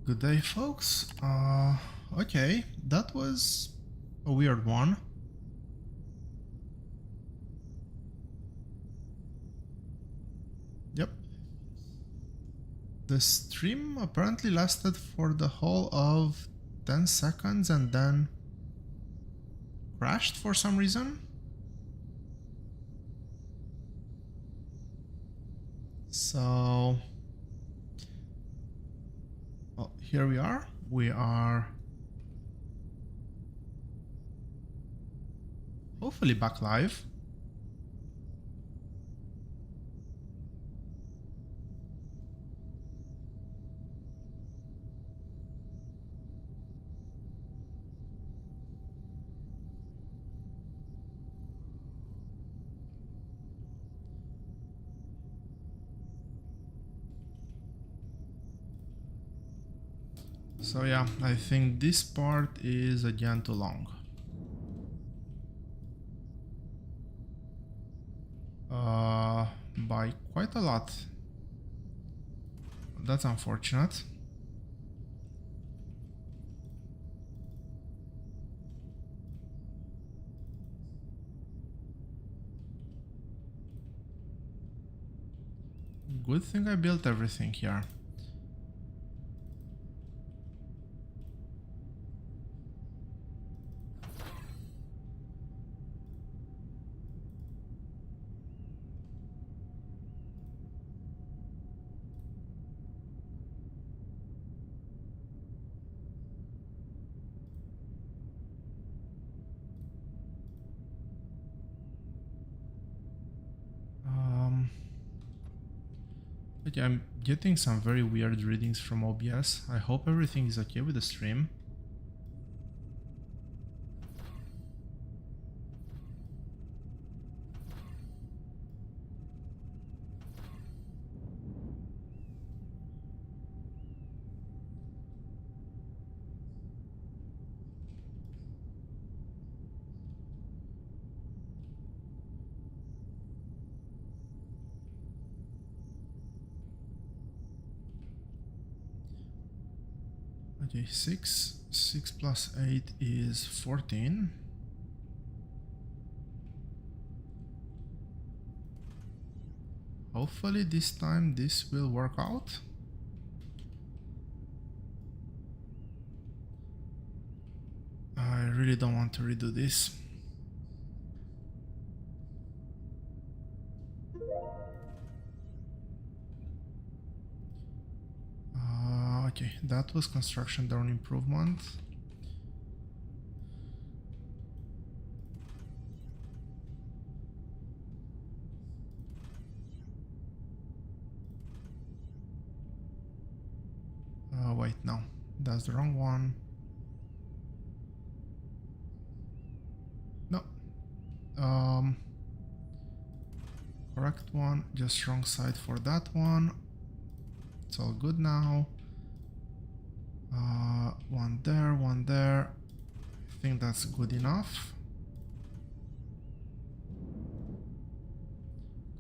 Good day, folks. Okay, that was a weird one. Yep. The stream apparently lasted for the whole of 10 seconds and then crashed for some reason. So, well, here we are. We are hopefully back live. So yeah, I think this part is again too long. By quite a lot. That's unfortunate. Good thing I built everything here. Okay, I'm getting some very weird readings from OBS. I hope everything is okay with the stream. Okay, 6 plus 8 is 14. Hopefully this time this will work out. I really don't want to redo this. Okay, that was construction down improvement. Wait, no, that's the wrong one. No. Correct one, just wrong side for that one. It's all good now. One there, one there. I think that's good enough.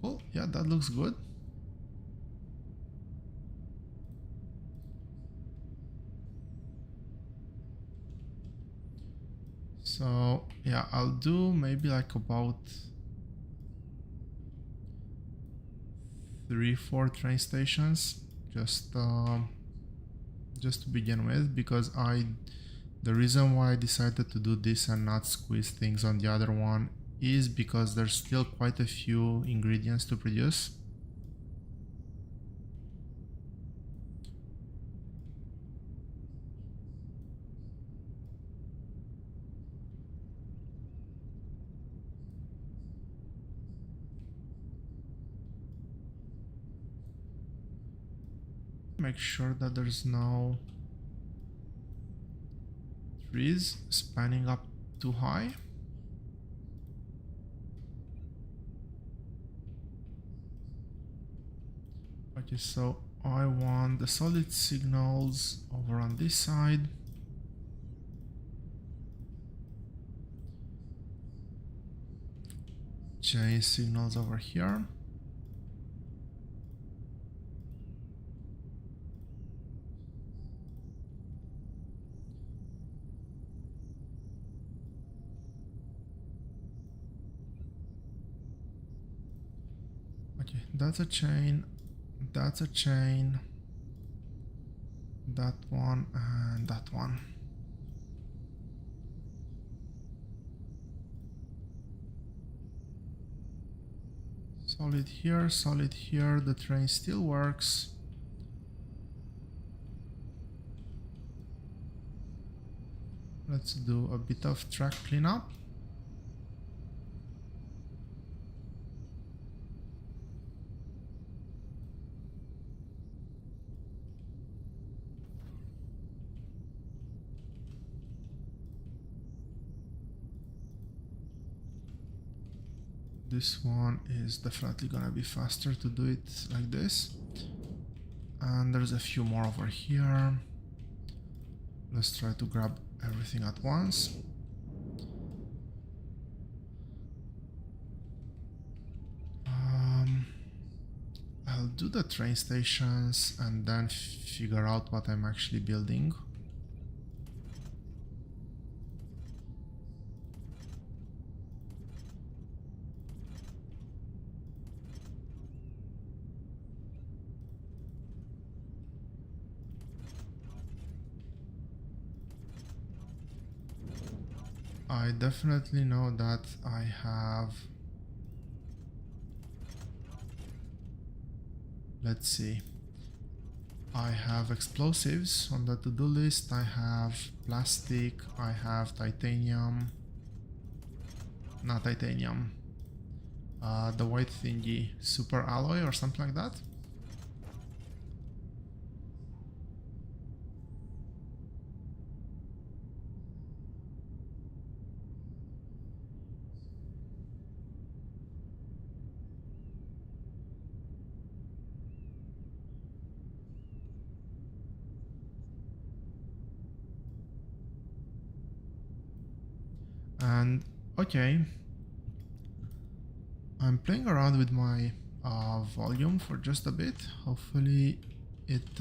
Cool, yeah, that looks good. So yeah, I'll do maybe like about 3-4 train stations just to begin with, because the reason why I decided to do this and not squeeze things on the other one is because there's still quite a few ingredients to produce. Make sure that there's no trees spanning up too high. Okay, so I want the solid signals over on this side. Chain signals over here. that's a chain, that's a chain, that one and that one. Solid here, solid here, the train still works. Let's do a bit of track cleanup. This one is definitely gonna be faster to do it like this. And there's a few more over here. Let's try to grab everything at once. I'll do the train stations and then figure out what I'm actually building. I definitely know that I have, let's see, I have explosives on the to-do list, I have plastic, I have titanium, not titanium, the white thingy, super alloy or something like that. And okay, I'm playing around with my volume for just a bit. Hopefully it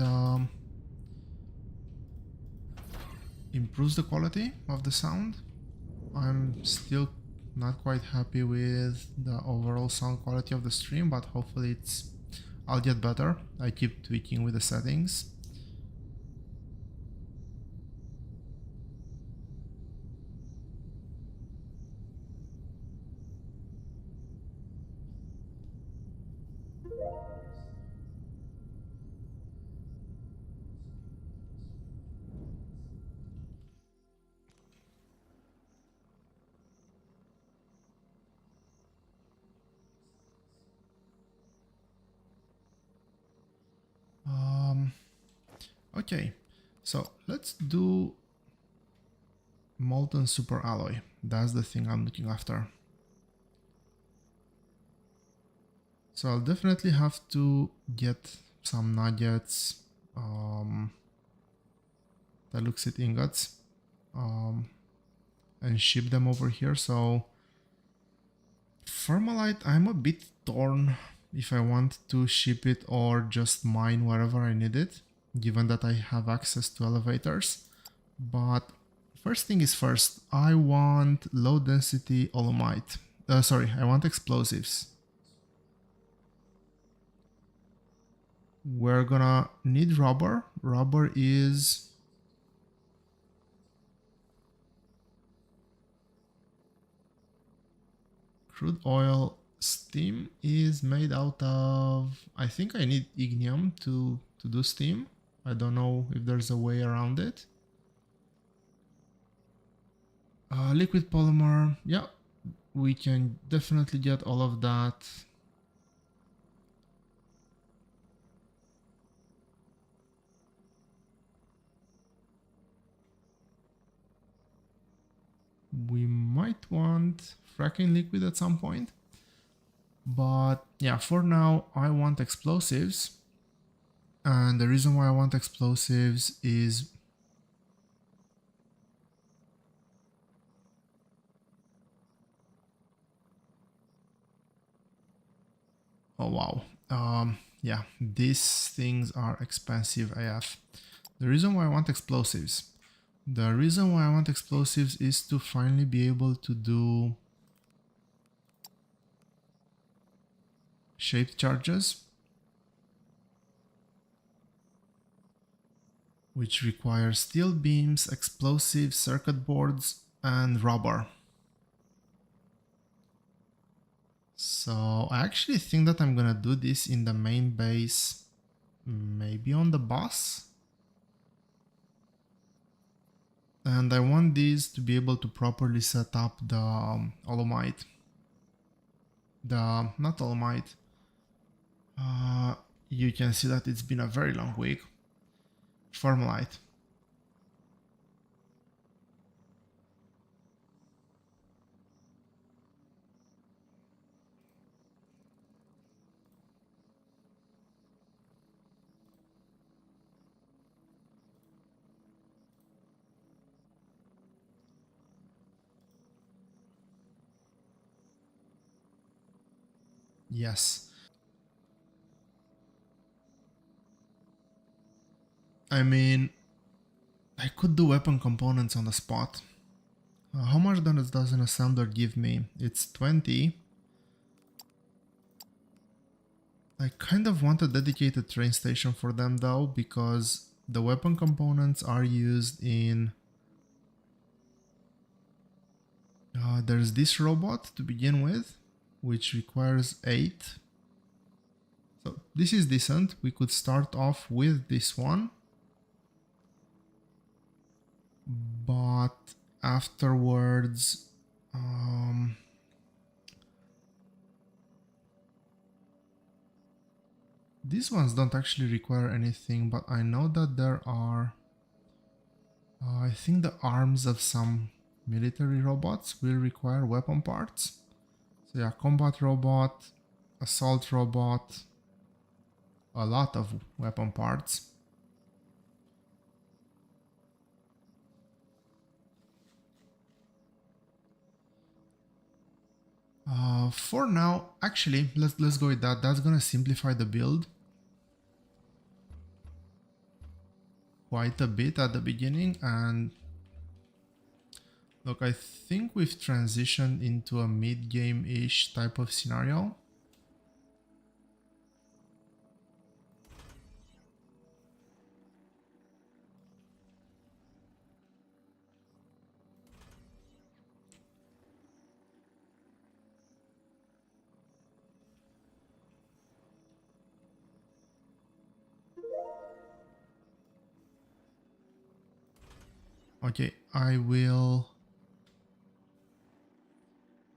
improves the quality of the sound. I'm still not quite happy with the overall sound quality of the stream, but hopefully I'll get better. I keep tweaking with the settings. Okay, so let's do molten super alloy. That's the thing I'm looking after. So I'll definitely have to get some nuggets, Deluxit ingots, and ship them over here. So Thermalite, I'm a bit torn if I want to ship it or just mine wherever I need it, given that I have access to elevators. But first thing is first, I want low density olomite. Sorry, I want explosives. We're gonna need rubber. Rubber is crude oil. Steam is made out of, I think I need ignium to do steam. I don't know if there's a way around it. Liquid polymer, yeah, we can definitely get all of that. We might want fracking liquid at some point. But yeah, for now, I want explosives. And the reason why I want explosives is oh wow. Yeah, these things are expensive AF. The reason why I want explosives. The reason why I want explosives is to finally be able to do shaped charges, which require steel beams, explosives, circuit boards, and rubber. So I actually think that I'm gonna do this in the main base, maybe on the bus. And I want these to be able to properly set up the Olomite. Not Olomite. You can see that it's been a very long week. Formulite. Yes. I mean, I could do weapon components on the spot. How much does an assembler give me? It's 20. I kind of want a dedicated train station for them though, because the weapon components are used in... there's this robot to begin with, which requires 8. So this is decent. We could start off with this one. But afterwards... these ones don't actually require anything, but I know that there are... I think the arms of some military robots will require weapon parts. So yeah, combat robot, assault robot, a lot of weapon parts. For now, actually, let's go with that. That's gonna simplify the build quite a bit at the beginning. And look, I think we've transitioned into a mid-game-ish type of scenario. Okay, I will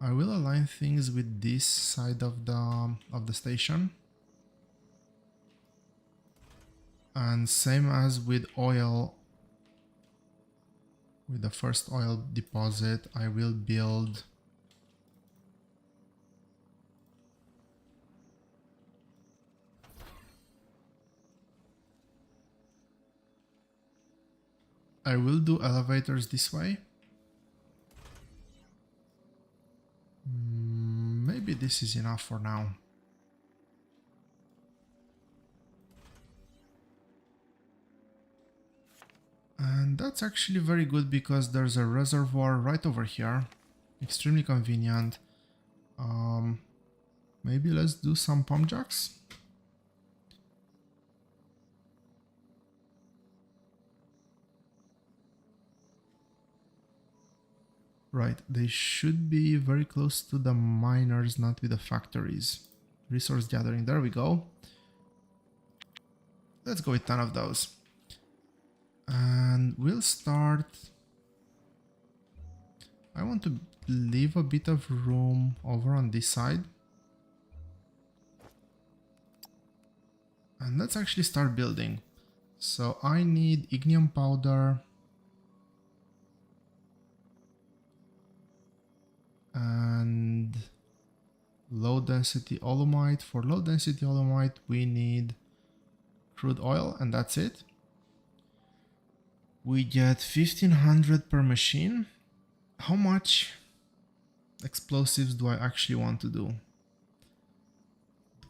align things with this side of the station. And same as with oil, with the first oil deposit, I will build I will do elevators this way. Maybe this is enough for now. And that's actually very good because there's a reservoir right over here. Extremely convenient. Maybe let's do some pump jacks. Right, they should be very close to the miners, not with the factories. Resource gathering, there we go. Let's go with 10 of those. And we'll start... I want to leave a bit of room over on this side. And let's actually start building. So I need ignium powder. And low density olomite. For low density olomite we need crude oil, and that's it. We get 1500 per machine. How much explosives do I actually want to do?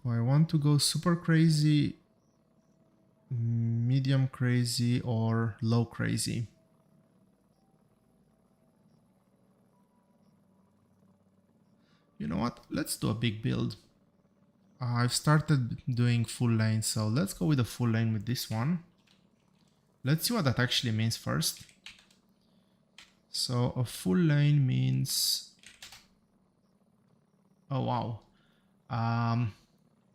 Do I want to go super crazy, medium crazy, or low crazy? You know what? Let's do a big build. I've started doing full lane, so let's go with a full lane with this one. Let's see what that actually means first. So a full lane means... Oh wow.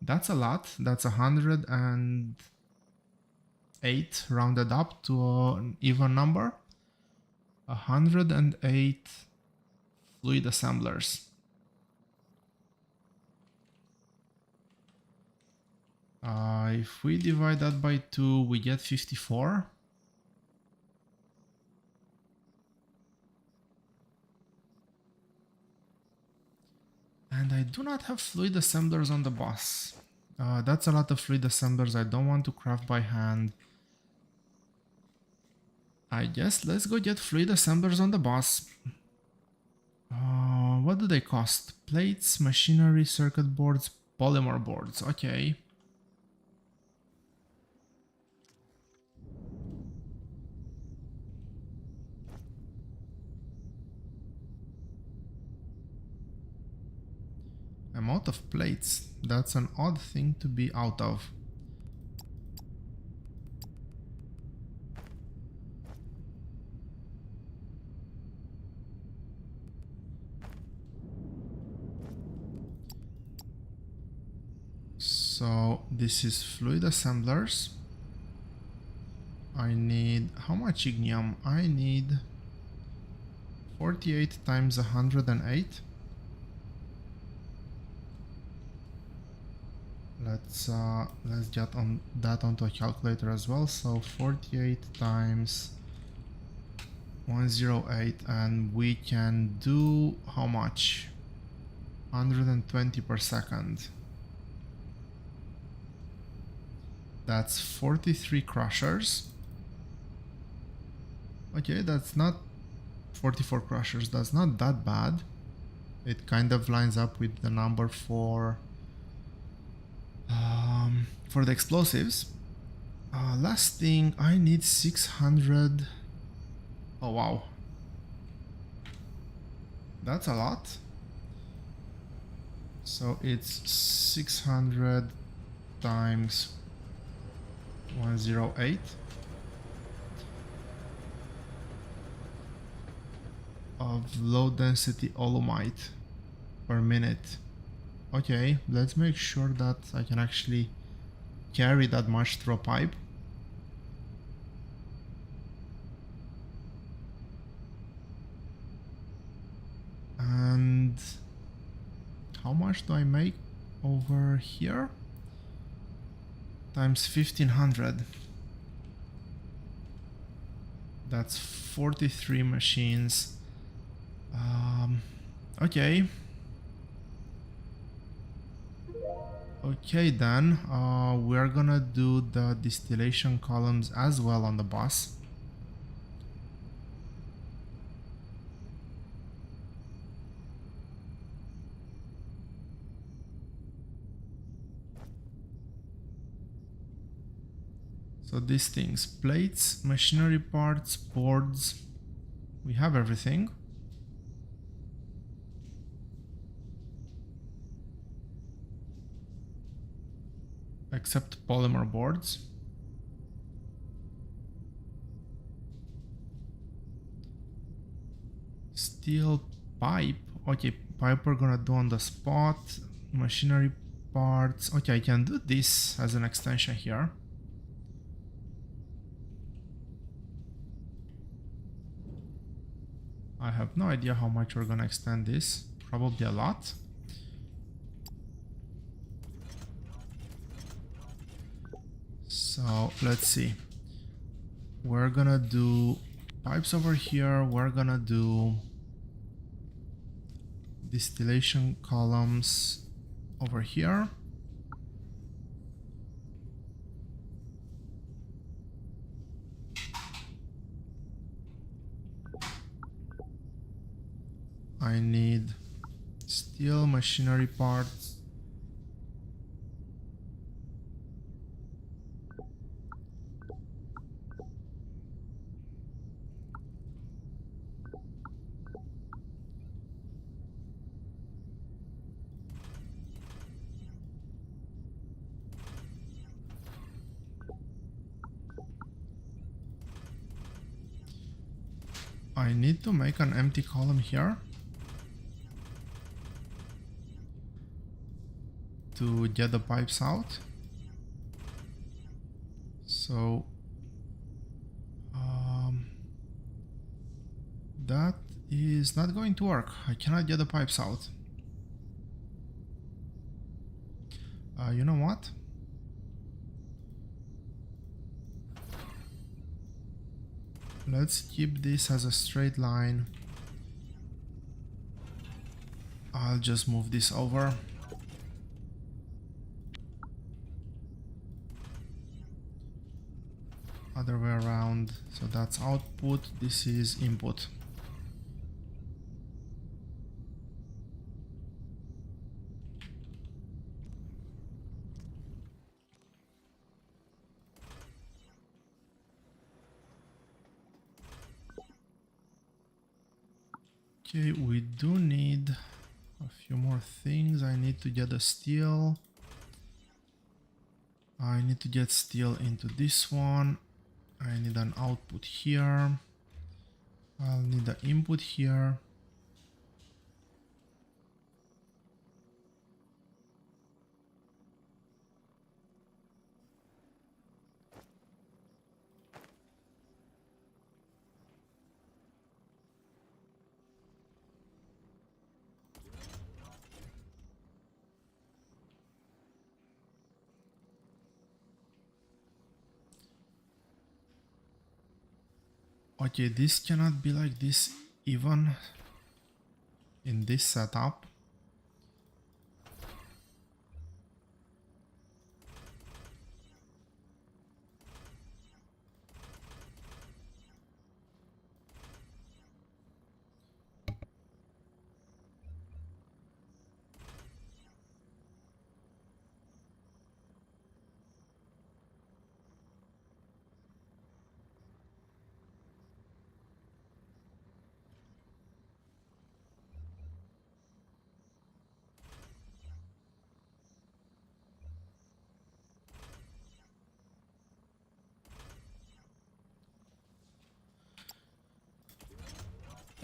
That's a lot. That's 108 rounded up to an even number. 108 fluid assemblers. If we divide that by 2, we get 54. And I do not have fluid assemblers on the bus. That's a lot of fluid assemblers. I don't want to craft by hand. I guess let's go get fluid assemblers on the bus. What do they cost? Plates, machinery, circuit boards, polymer boards. Okay. I'm out of plates. That's an odd thing to be out of. So this is fluid assemblers. I need... how much ignium? I need 48 times 108. Let's get on that onto a calculator as well. So 48 times 108, and we can do how much? 120 per second. That's 43 crushers. Okay, that's not 44 crushers. That's not that bad. It kind of lines up with the number for the explosives. Last thing, I need 600. Oh wow, that's a lot. So it's 600 times 108 of low density olomite per minute. Okay, let's make sure that I can actually carry that much through a pipe. And how much do I make over here? Times 1500. That's 43 machines. Okay. Okay then, we're gonna do the distillation columns as well on the bus. So these things, plates, machinery parts, boards, we have everything. Except polymer boards. Steel pipe. Okay, pipe we're gonna do on the spot. Machinery parts. Okay, I can do this as an extension here. I have no idea how much we're gonna extend this. Probably a lot. So let's see. We're gonna do pipes over here. We're gonna do distillation columns over here. I need steel machinery parts. I need to make an empty column here to get the pipes out. So that is not going to work. I cannot get the pipes out. You know what? Let's keep this as a straight line. I'll just move this over. Other way around. So that's output, this is input. Okay, we do need a few more things. I need to get the steel. I need to get steel into this one. I need an output here. I'll need the input here. Okay, this cannot be like this even in this setup.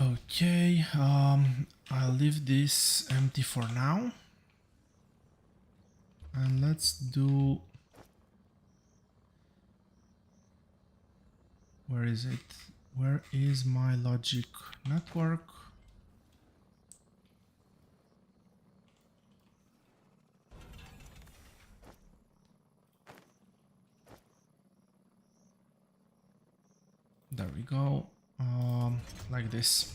Okay, I'll leave this empty for now. And let's do... Where is it? Where is my logic network? There we go. Like this.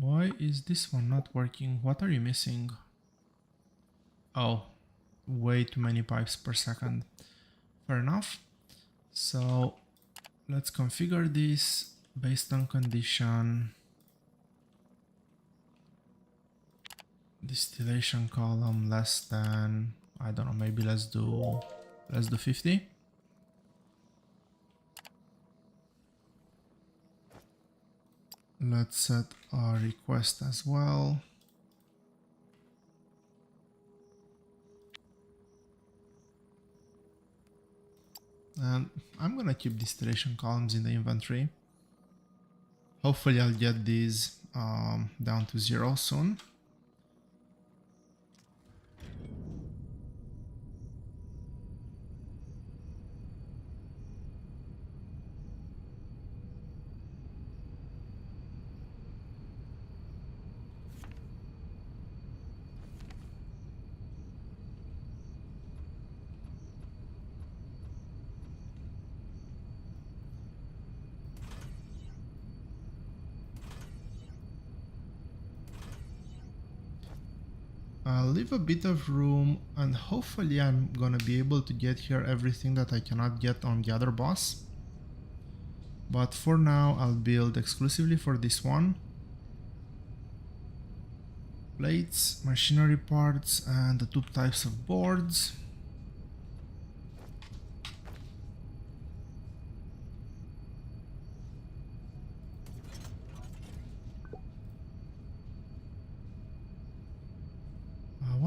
Why is this one not working? What are you missing? Oh, way too many pipes per second. Fair enough. So let's configure this based on condition. Distillation column less than, I don't know, maybe let's do 50. Let's set a request as well. And I'm gonna keep distillation columns in the inventory. Hopefully I'll get these down to 0 soon. I'll leave a bit of room and hopefully I'm gonna be able to get here everything that I cannot get on the other boss. But for now I'll build exclusively for this one. Plates, machinery parts and the two types of boards.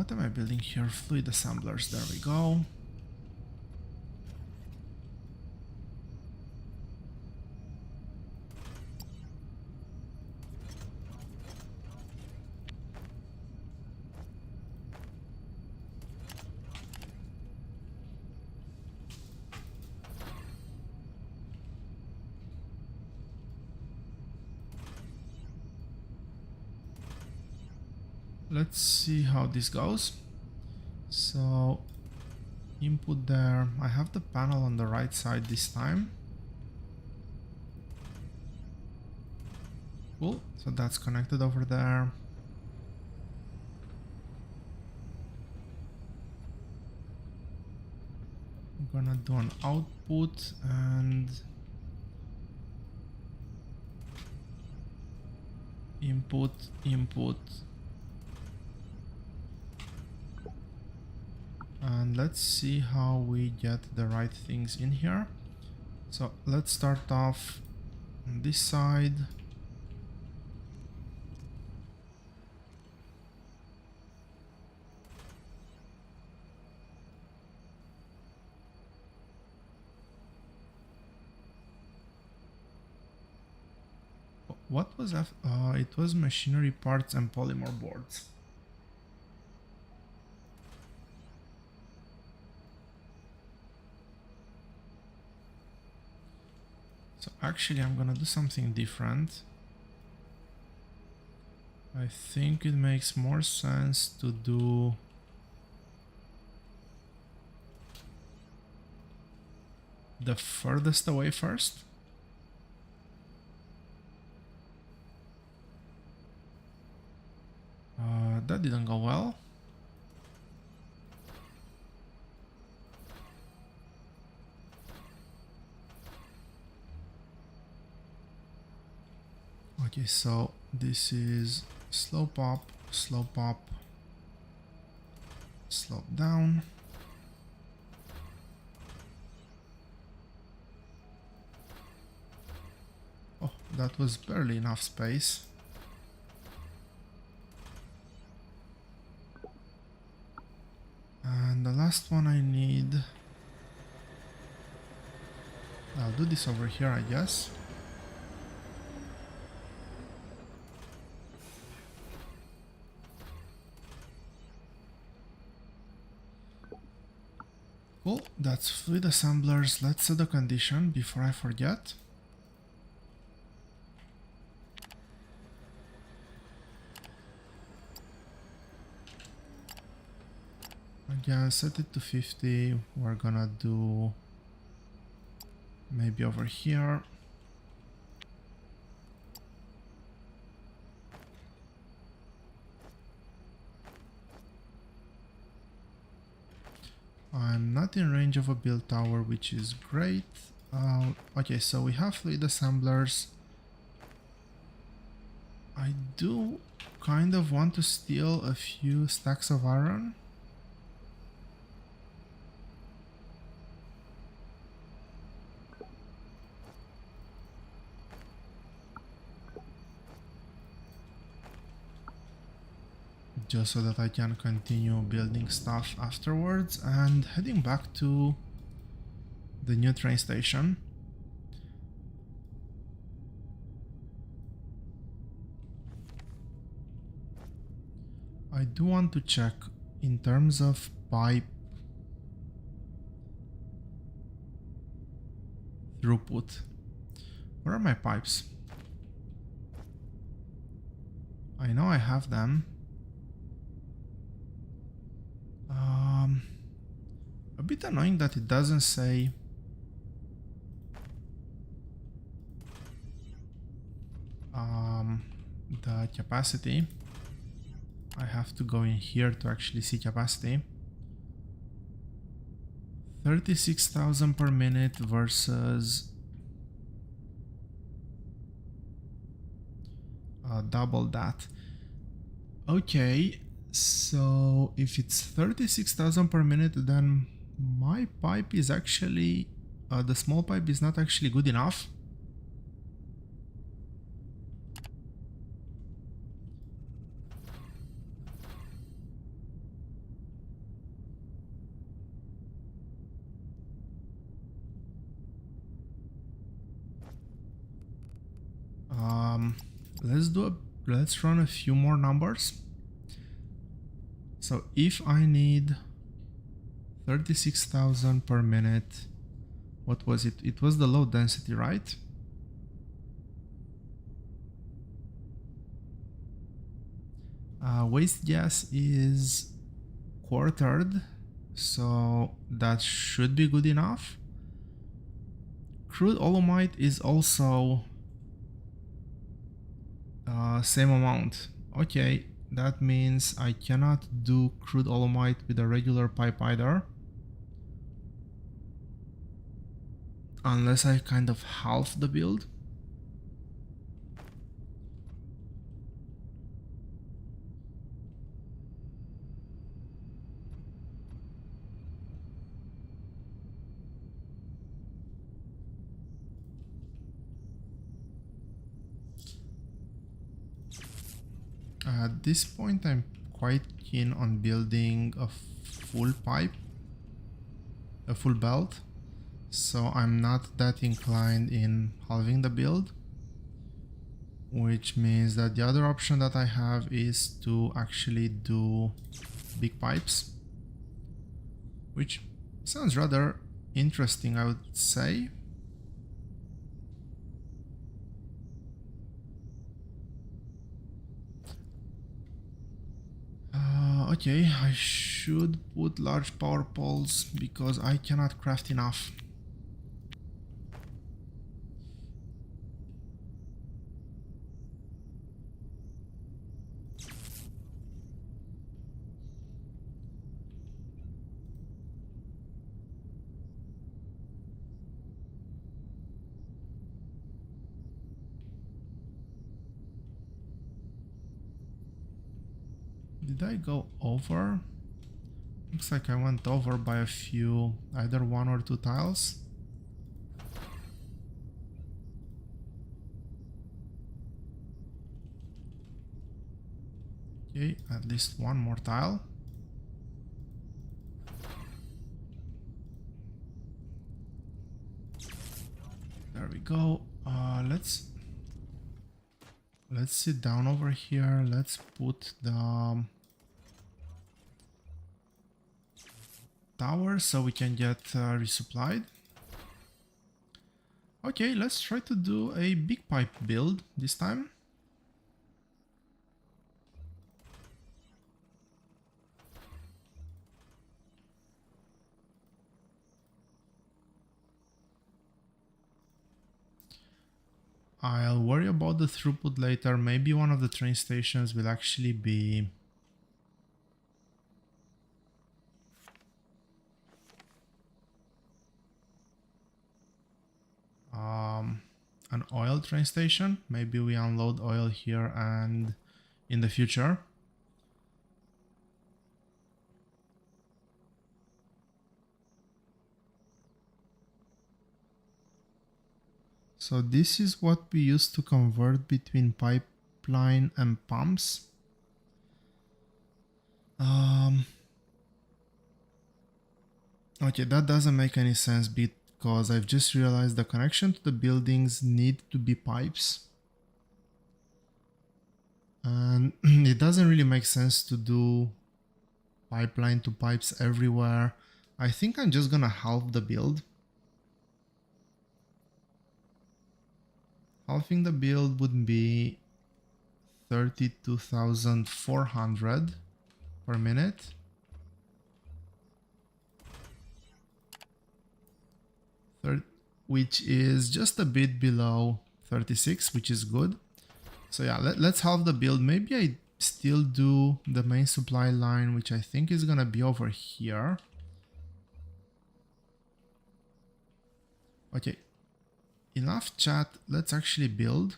what am I building here? Fluid assemblers, there we go. Let's see how this goes. So input there. I have the panel on the right side this time. Cool, so that's connected over there. I'm gonna do an output and input, input. And let's see how we get the right things in here. So let's start off on this side. What was that? It was machinery parts and polymer boards. So actually I'm gonna do something different. I think it makes more sense to do the furthest away first. That didn't go well. Okay, so this is slope up, slope down. Oh, that was barely enough space. And the last one I need... I'll do this over here, I guess. Cool, that's fluid assemblers. Let's set the condition before I forget. Again, set it to 50. We're gonna do maybe over here. I'm not in range of a build tower, which is great. Okay, so we have fluid assemblers. I do kind of want to steal a few stacks of iron. Just so that I can continue building stuff afterwards, and heading back to the new train station. I do want to check in terms of pipe throughput. Where are my pipes? I know I have them. A bit annoying that it doesn't say the capacity. I have to go in here to actually see capacity. 36,000 per minute versus double that. Okay, so if it's 36,000 per minute, then my pipe is actually the small pipe is not actually good enough. let's run a few more numbers. So if I need 36,000 per minute, what was it? It was the low density, right? Waste gas is quartered, so that should be good enough. Crude olomite is also same amount. Okay, that means I cannot do crude olomite with a regular pipe either, unless I kind of half the build. At this point, I'm quite keen on building a full pipe, a full belt, so I'm not that inclined in halving the build, which means that the other option that I have is to actually do big pipes, which sounds rather interesting, I would say. Okay, I should put large power poles because I cannot craft enough. Did I go over? Looks like I went over by a few, either 1 or 2 tiles. Okay, at least 1 more tile. There we go. Let's sit down over here. Let's put the tower so we can get resupplied. Okay, let's try to do a big pipe build this time. I'll worry about the throughput later. Maybe one of the train stations will actually be an oil train station. Maybe we unload oil here and in the future. So this is what we used to convert between pipeline and pumps. Okay, that doesn't make any sense because I've just realized the connection to the buildings need to be pipes. And it doesn't really make sense to do pipeline to pipes everywhere. I think I'm just gonna halve the build. Halving the build would be 32,400 per minute. Which is just a bit below 36, which is good. So yeah, let's halve the build. Maybe I still do the main supply line, which I think is gonna be over here. Okay, enough chat. Let's actually build.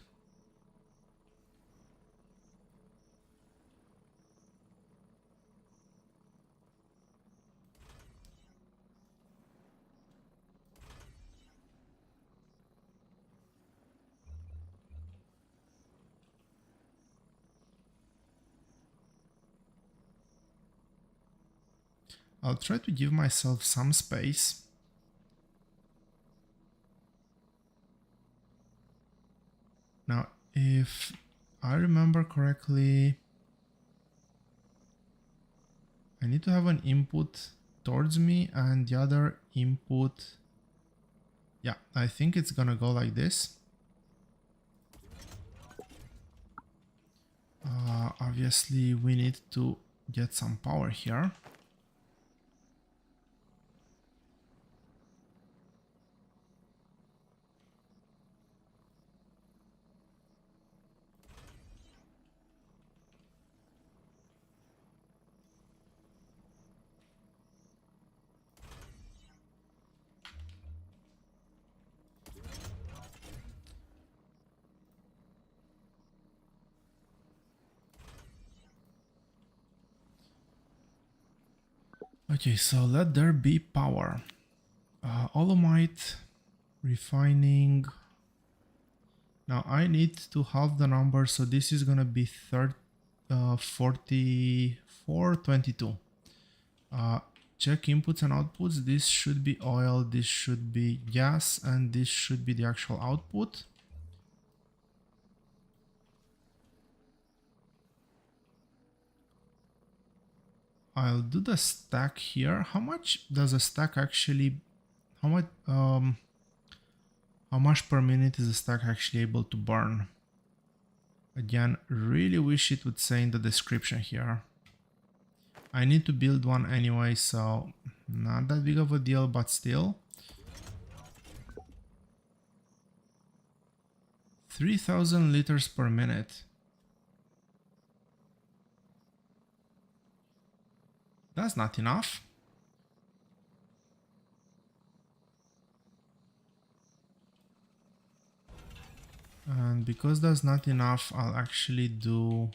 I'll try to give myself some space. Now, if I remember correctly, I need to have an input towards me and the other input. Yeah, I think it's gonna go like this. Obviously, we need to get some power here. Okay, so let there be power. Olomite, refining. Now I need to halve the number, so this is gonna be 4422. Check inputs and outputs. This should be oil, this should be gas, and this should be the actual output. I'll do the stack here. How much does a stack actually, how much per minute is a stack actually able to burn? Again, really wish it would say in the description here. I need to build one anyway, so not that big of a deal, but still. 3000 liters per minute. That's not enough. And because that's not enough, I'll actually do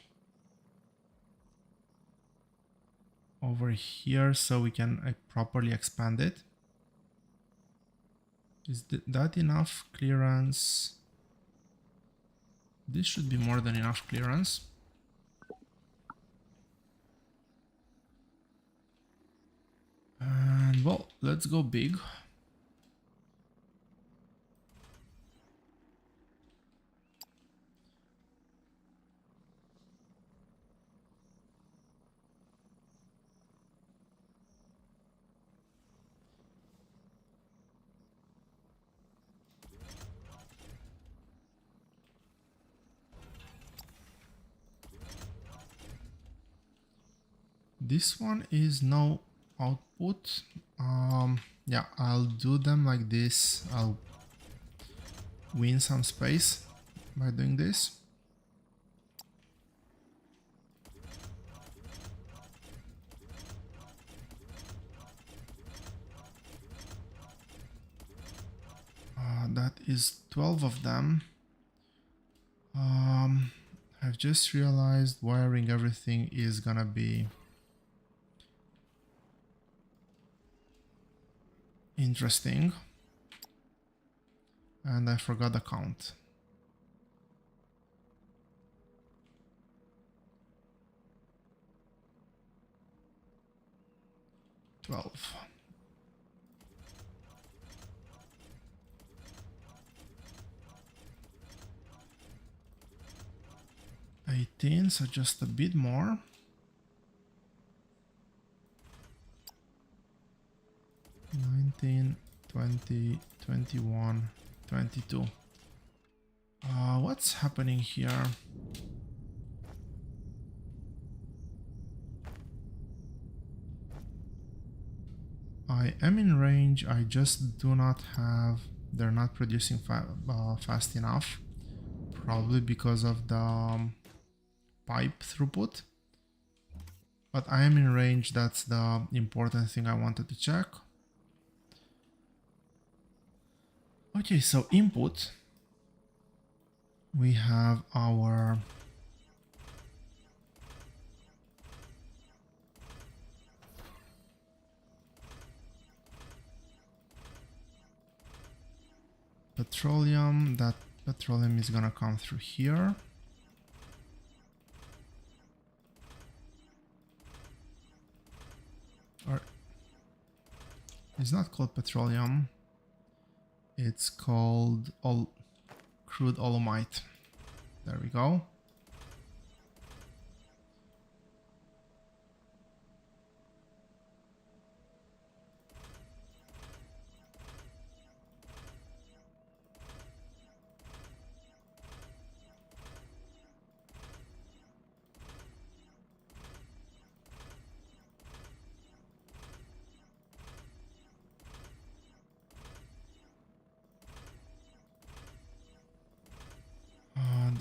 over here so we can properly expand it. Is that enough clearance? This should be more than enough clearance. And well, let's go big. This one is no output. Yeah, I'll do them like this. I'll win some space by doing this. That is 12 of them. I've just realized wiring everything is gonna be interesting. And I forgot the count. 12. So just a bit more. 19, 20, 21, 22. What's happening here? I am in range, I just do not have, they're not producing fast enough, probably because of the pipe throughput, but I am in range. That's the important thing I wanted to check. Okay, so input, we have our petroleum. That petroleum is gonna come through here. Or it's not called petroleum, it's called crude olomite. There we go.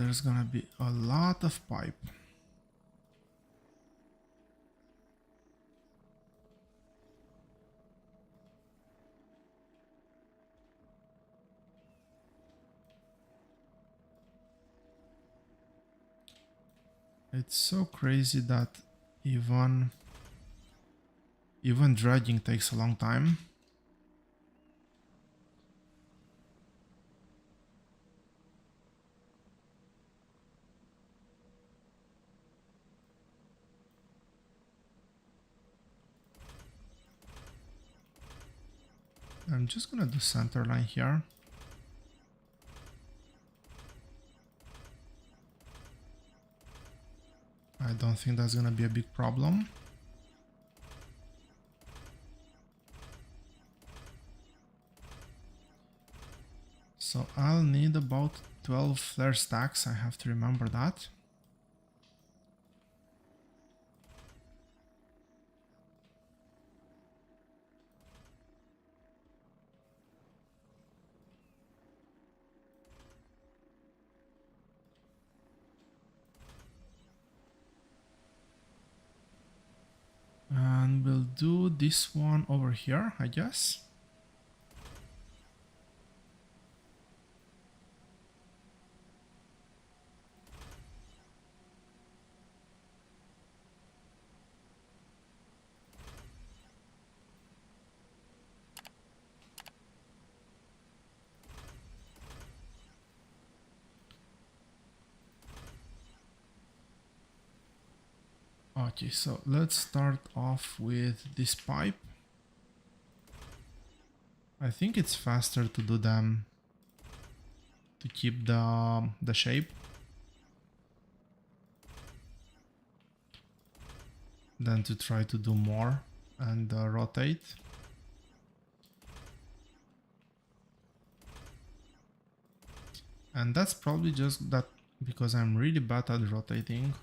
there's gonna be a lot of pipe. It's so crazy that even dredging takes a long time. I'm just gonna do center line here. I don't think that's gonna be a big problem. So I'll need about 12 flare stacks, I have to remember that. And we'll do this one over here, I guess. Okay, so let's start off with this pipe. I think it's faster to do them to keep the shape than to try to do more and rotate. And that's probably just that because I'm really bad at rotating.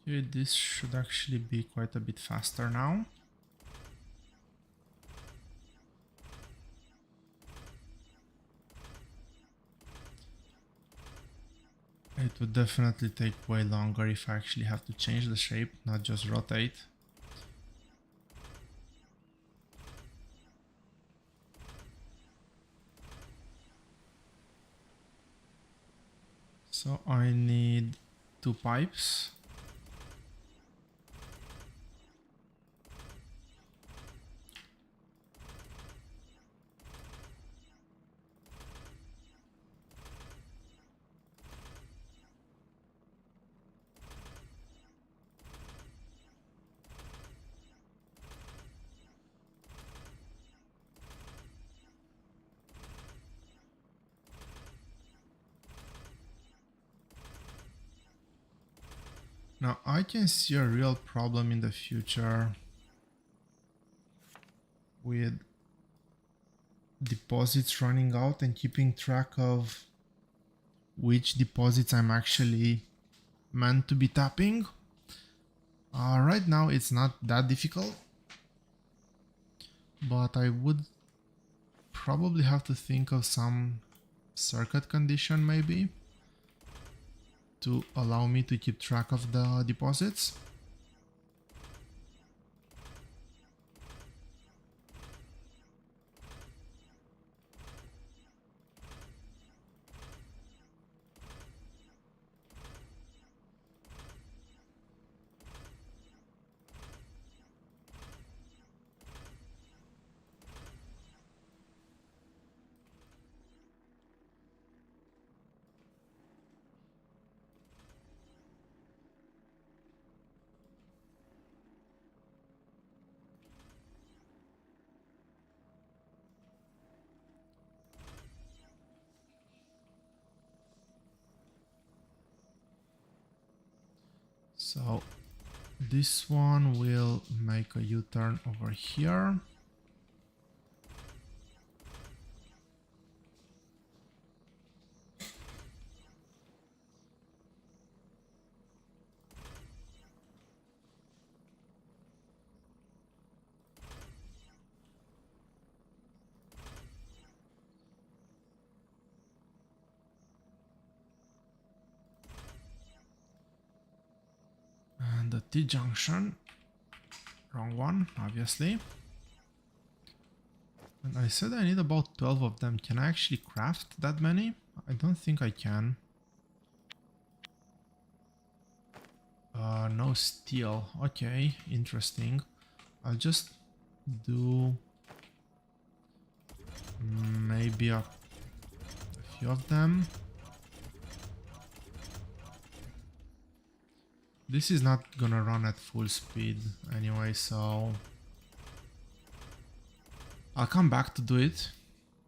Okay, this should actually be quite a bit faster now. It would definitely take way longer if I actually have to change the shape, not just rotate. So I need 2 pipes. Now I can see a real problem in the future with deposits running out and keeping track of which deposits I'm actually meant to be tapping. Right now it's not that difficult, but I would probably have to think of some circuit condition maybe to allow me to keep track of the deposits. So this one will make a U-turn over here. T-junction. Wrong one, obviously. And I said I need about 12 of them. Can I actually craft that many? I don't think I can. No steel. Okay, interesting. I'll just do maybe a few of them. This is not gonna run at full speed anyway, so I'll come back to do it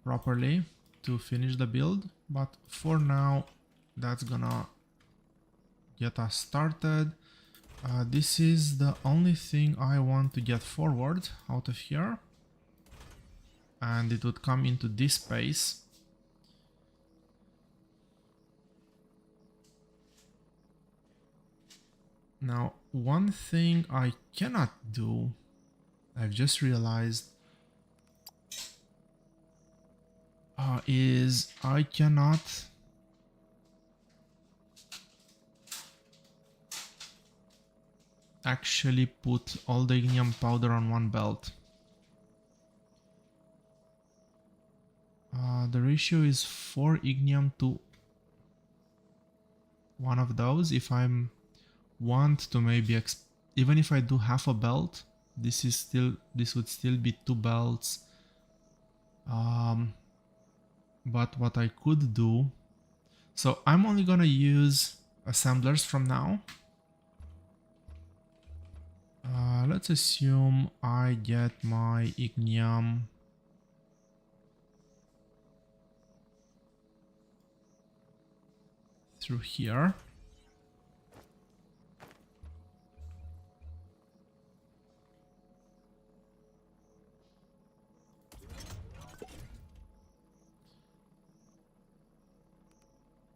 properly to finish the build, but for now that's gonna get us started. This is the only thing I want to get forward out of here, and it would come into this space. Now, one thing I cannot do, I've just realized, is I cannot actually put all the ignium powder on one belt. The ratio is 4 ignium to one of those. If I'm want to maybe even if I do half a belt, this would still be 2 belts. But what I could do, so I'm only gonna use assemblers from now. Let's assume I get my ignium through here.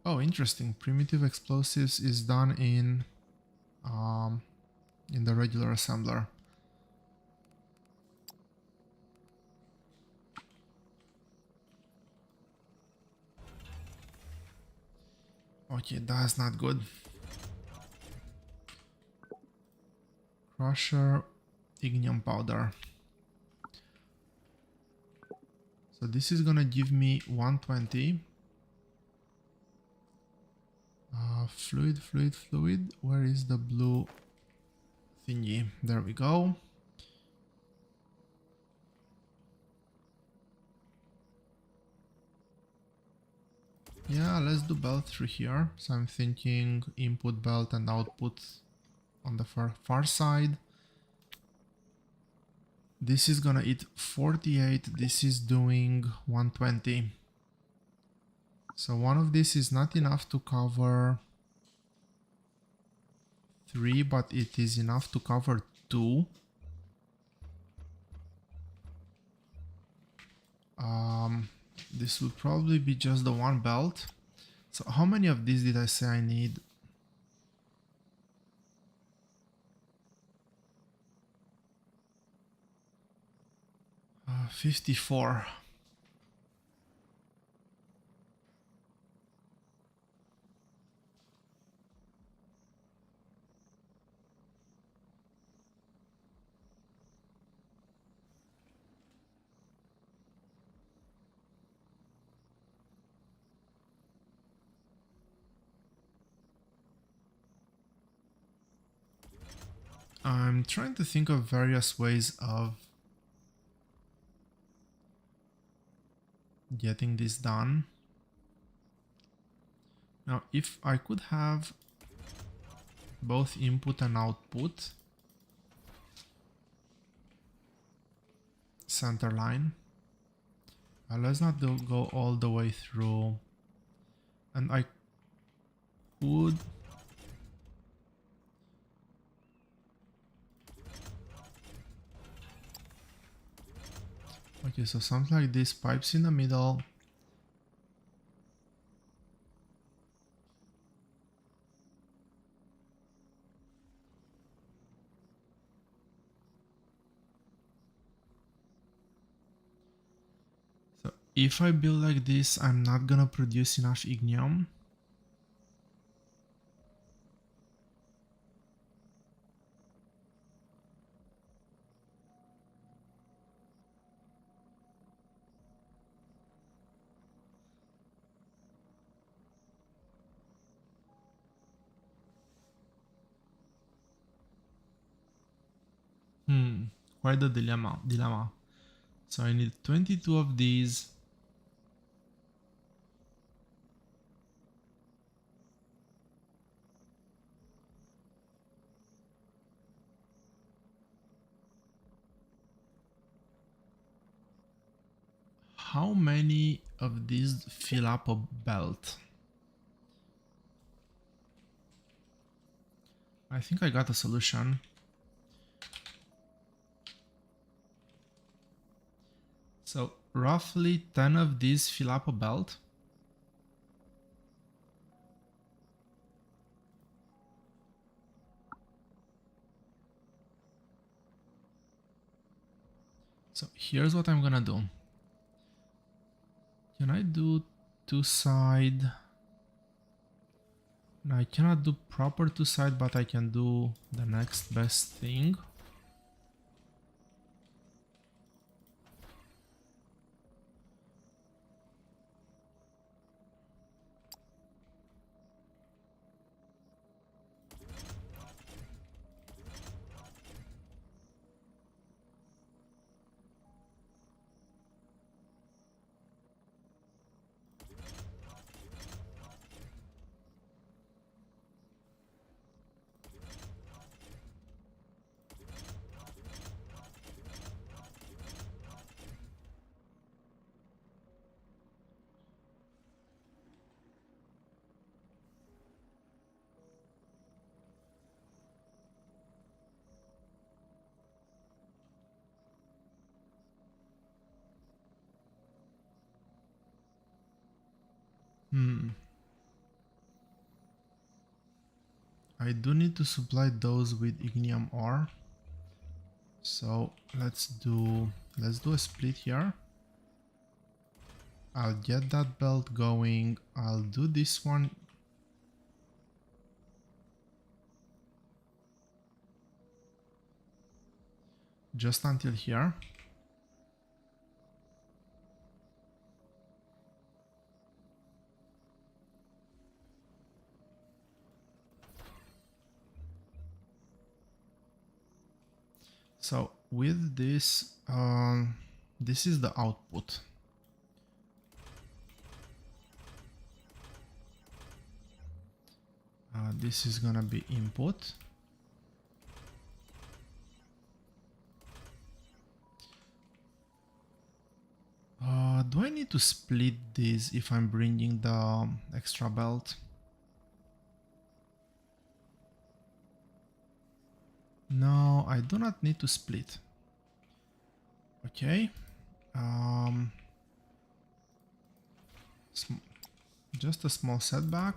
Oh, interesting. Primitive explosives is done in the regular assembler. Okay, that's not good. Crusher, ignium powder. So this is gonna give me 120. Fluid. Where is the blue thingy? There we go. Yeah, let's do belt through here. So I'm thinking input belt and output on the far side. This is gonna eat 48. This is doing 120. So one of these is not enough to cover 3, but it is enough to cover 2. This would probably be just the one belt. So how many of these did I say I need? Uh, 54. I'm trying to think of various ways of getting this done. Now, if I could have both input and output, center line, let's not go all the way through, and I could okay, so something like this, pipes in the middle. So if I build like this, I'm not gonna produce enough ignium. quite a dilemma. So I need 22 of these. How many of these fill up a belt? I think I got a solution. So roughly 10 of these fill up a belt. So here's what I'm gonna do. Can I do two side? No, I cannot do proper two side, but I can do the next best thing. I do need to supply those with ignium ore. So let's do a split here. I'll get that belt going. I'll do this one. Just until here. So with this, this is the output. This is gonna be input. Do I need to split this if I'm bringing the extra belt? No, I do not need to split. Okay. Just a small setback.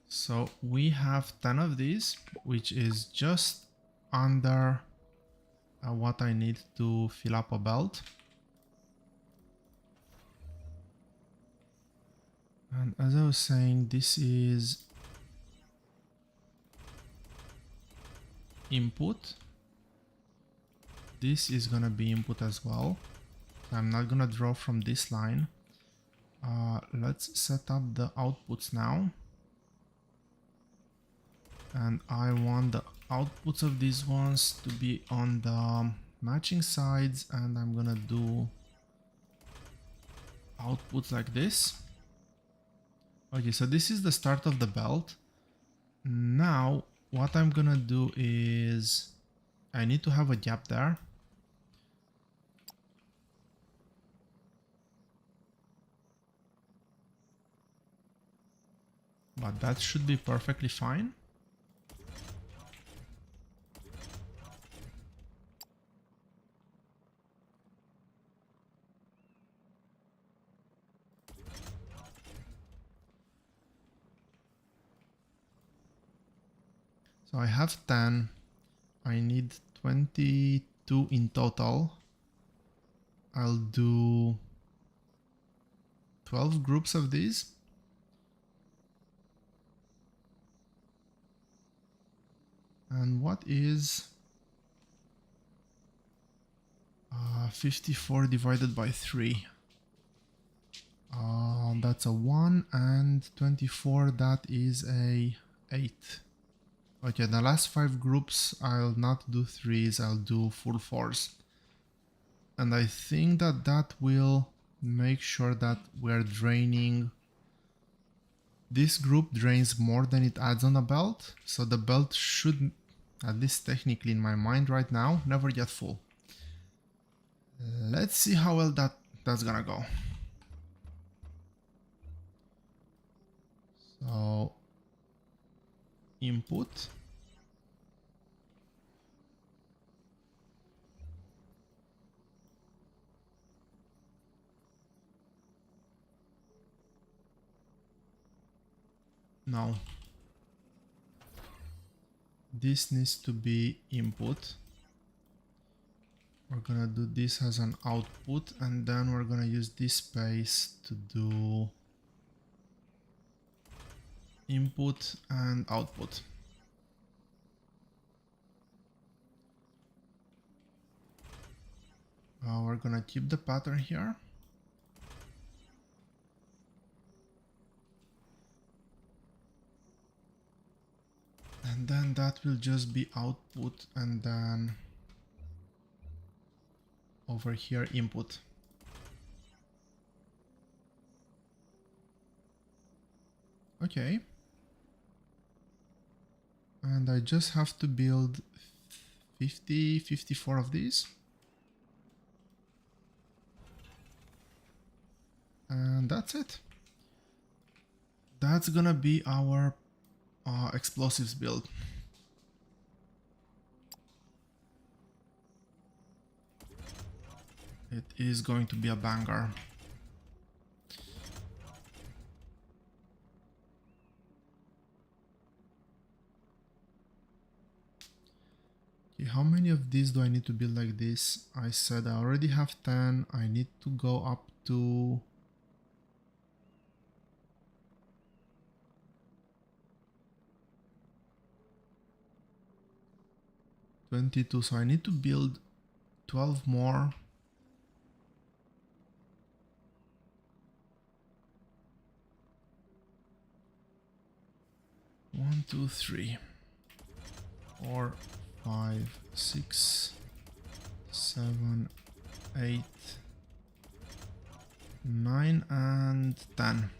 So we have 10 of these, which is just under what I need to fill up a belt. And as I was saying, this is input. This is gonna be input as well. I'm not gonna draw from this line. Let's set up the outputs now. And I want the outputs of these ones to be on the matching sides, and I'm gonna do outputs like this. Okay, so this is the start of the belt. Now what I'm gonna do is I need to have a gap there. But that should be perfectly fine. So I have 10, I need 22 in total. I'll do 12 groups of these. And what is 54 divided by 3. That's a 1, and 24, that is a 8. Okay, the last 5 groups I'll not do 3s, I'll do full 4s. And I think that will make sure that we're draining. This group drains more than it adds on the belt, so the belt should, at least technically in my mind right now, never get full. Let's see how well that's gonna go. So, input. No. This needs to be input. We're gonna do this as an output, and then we're gonna use this space to do input and output. We're gonna keep the pattern here. And then that will just be output, and then over here input. Okay. And I just have to build 54 of these. And that's it. That's gonna be our explosives build. It is going to be a banger. Okay, how many of these do I need to build like this? I said I already have 10. I need to go up to 22, so I need to build 12 more. One, two, 3, 4, 5, 6, 7, 8, 9, and 10.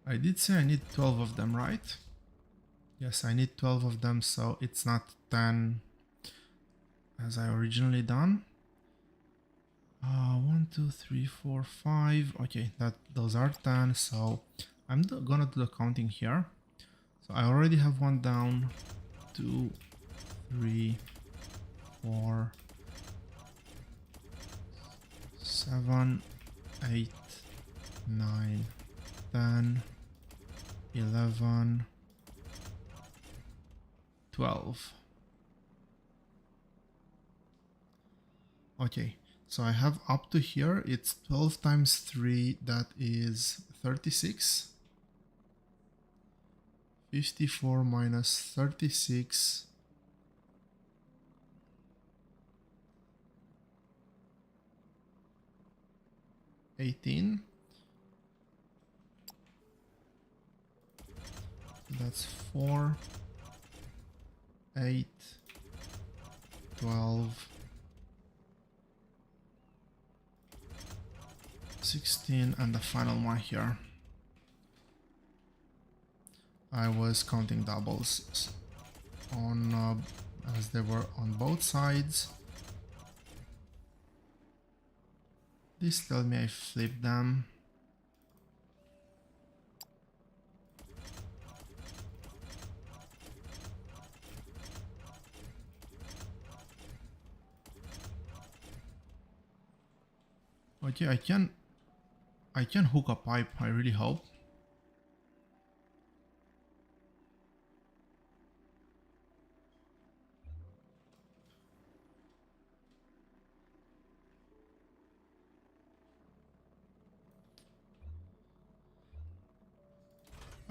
I did say I need 12 of them, right? Yes, I need 12 of them, so it's not 10 as I originally done. 1, 2, 3, 4, 5. Okay, those are 10, so I'm gonna do the counting here. So I already have one down. 2, 3, 4, 7, 8, 9, 10, 11, 12. Okay, so I have up to here, it's 12 times 3, that is 36. 54 minus 36. 18. That's 4, 8, 12, 16, and the final one here. I was counting doubles on as they were on both sides. This tells me I flipped them. Okay, I can hook a pipe, I really hope.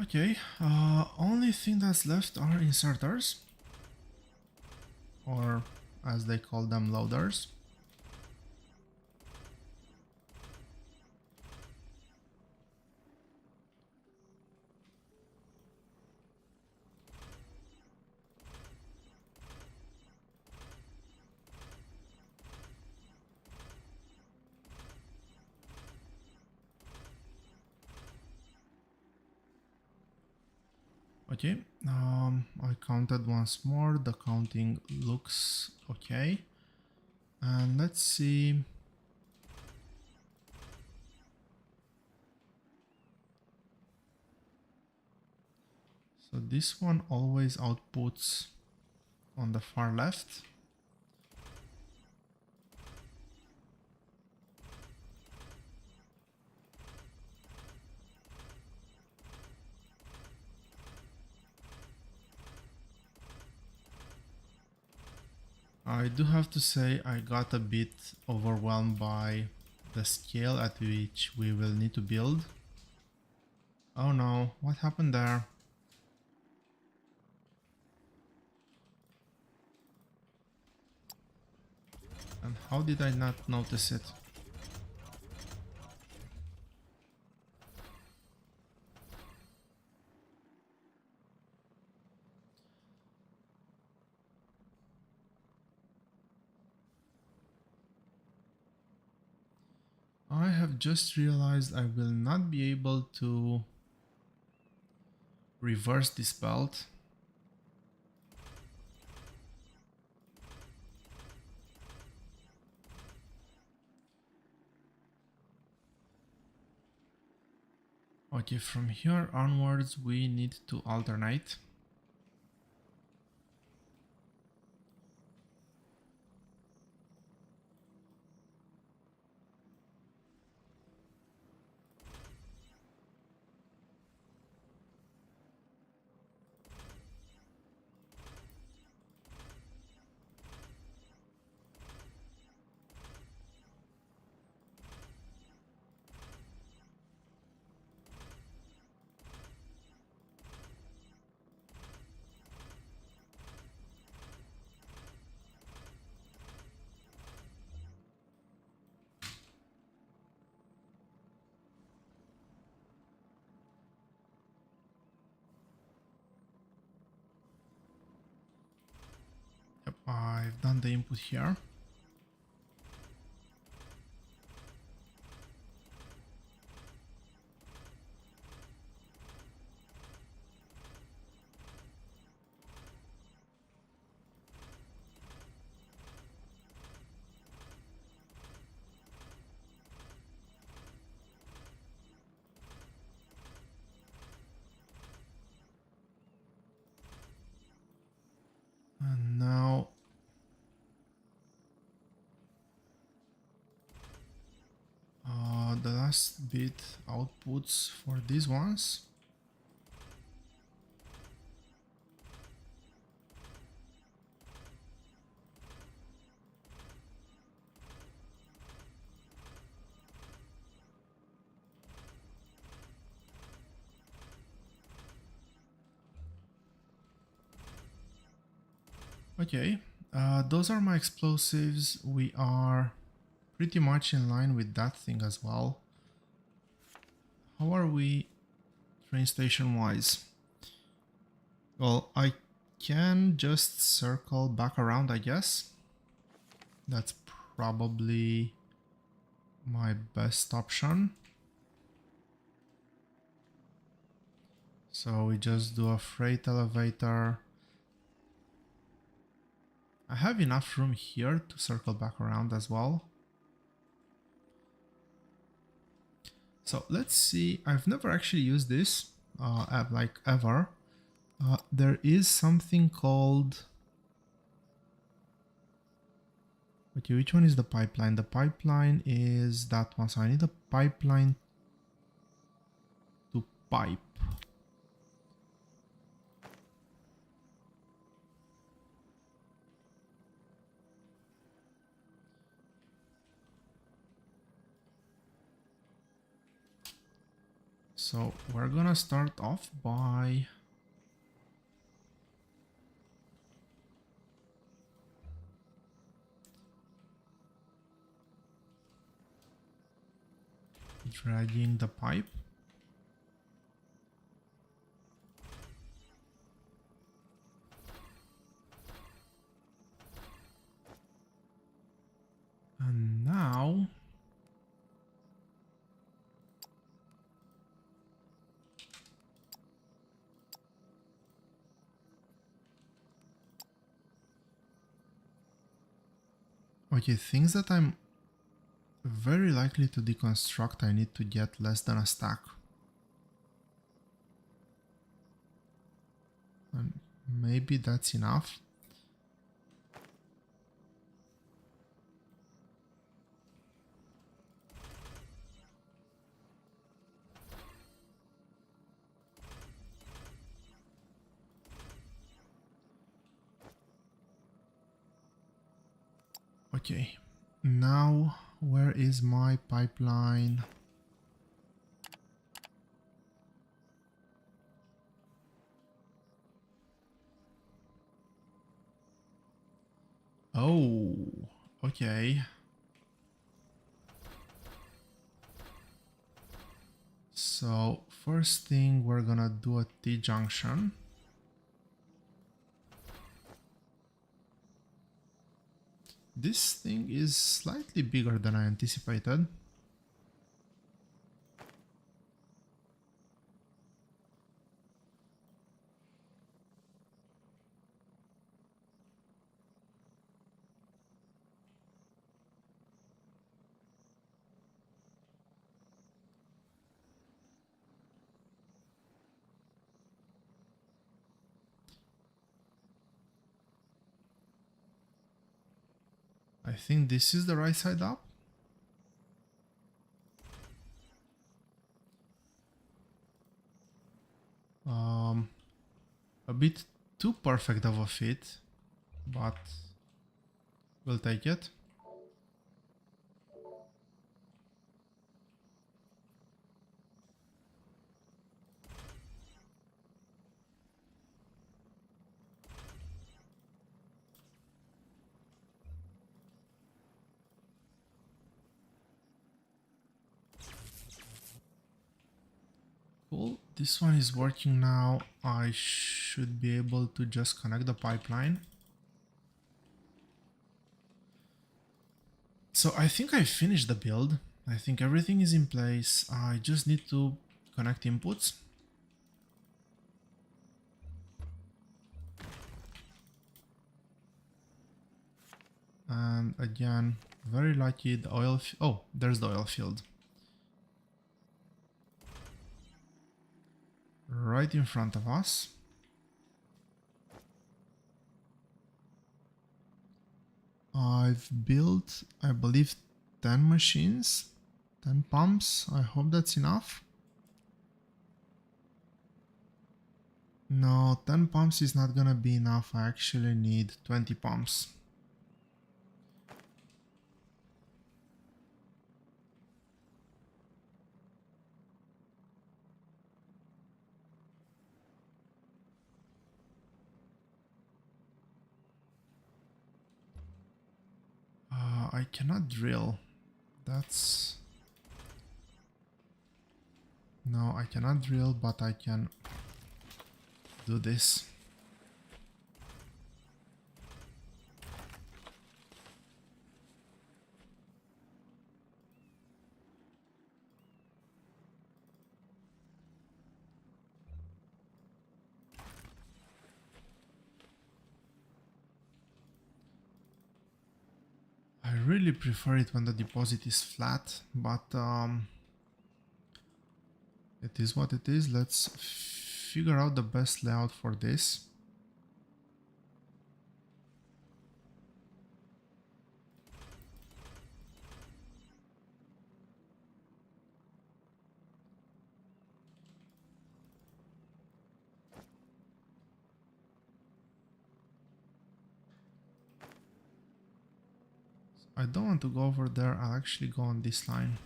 Okay, only thing that's left are inserters, or as they call them, loaders. Okay, I counted once more, the counting looks okay. And let's see. So this one always outputs on the far left. I do have to say I got a bit overwhelmed by the scale at which we will need to build. Oh no, what happened there? And how did I not notice it? I have just realized I will not be able to reverse this belt. Okay, from here onwards we need to alternate. Yep, I've done the input here. And now the last bit outputs for these ones. Okay, those are my explosives. We are pretty much in line with that thing as well. How are we train station wise? Well, I can just circle back around, I guess. That's probably my best option. So we just do a freight elevator. I have enough room here to circle back around as well. So let's see, I've never actually used this app like ever. There is something called Okay, which one is the pipeline? The pipeline is that one, so I need a pipeline to pipe. So we're gonna start off by dragging the pipe. And now okay, things that I'm very likely to deconstruct, I need to get less than a stack. And maybe that's enough. Okay, now where is my pipeline? Oh, okay. So first thing, we're gonna do a T-junction. This thing is slightly bigger than I anticipated. I think this is the right side up. A bit too perfect of a fit, but we'll take it. Cool, this one is working now. I should be able to just connect the pipeline. So I think I finished the build. I think everything is in place. I just need to connect inputs. And again, very lucky the oil... Oh, there's the oil field. Right in front of us. I've built, I believe, 10 machines, 10 pumps. I hope that's enough. No, 10 pumps is not gonna be enough. I actually need 20 pumps. I cannot drill. That's... No, I cannot drill, but I can do this. I really prefer it when the deposit is flat, but it is what it is. Let's figure out the best layout for this. I don't want to go over there, I'll actually go on this line.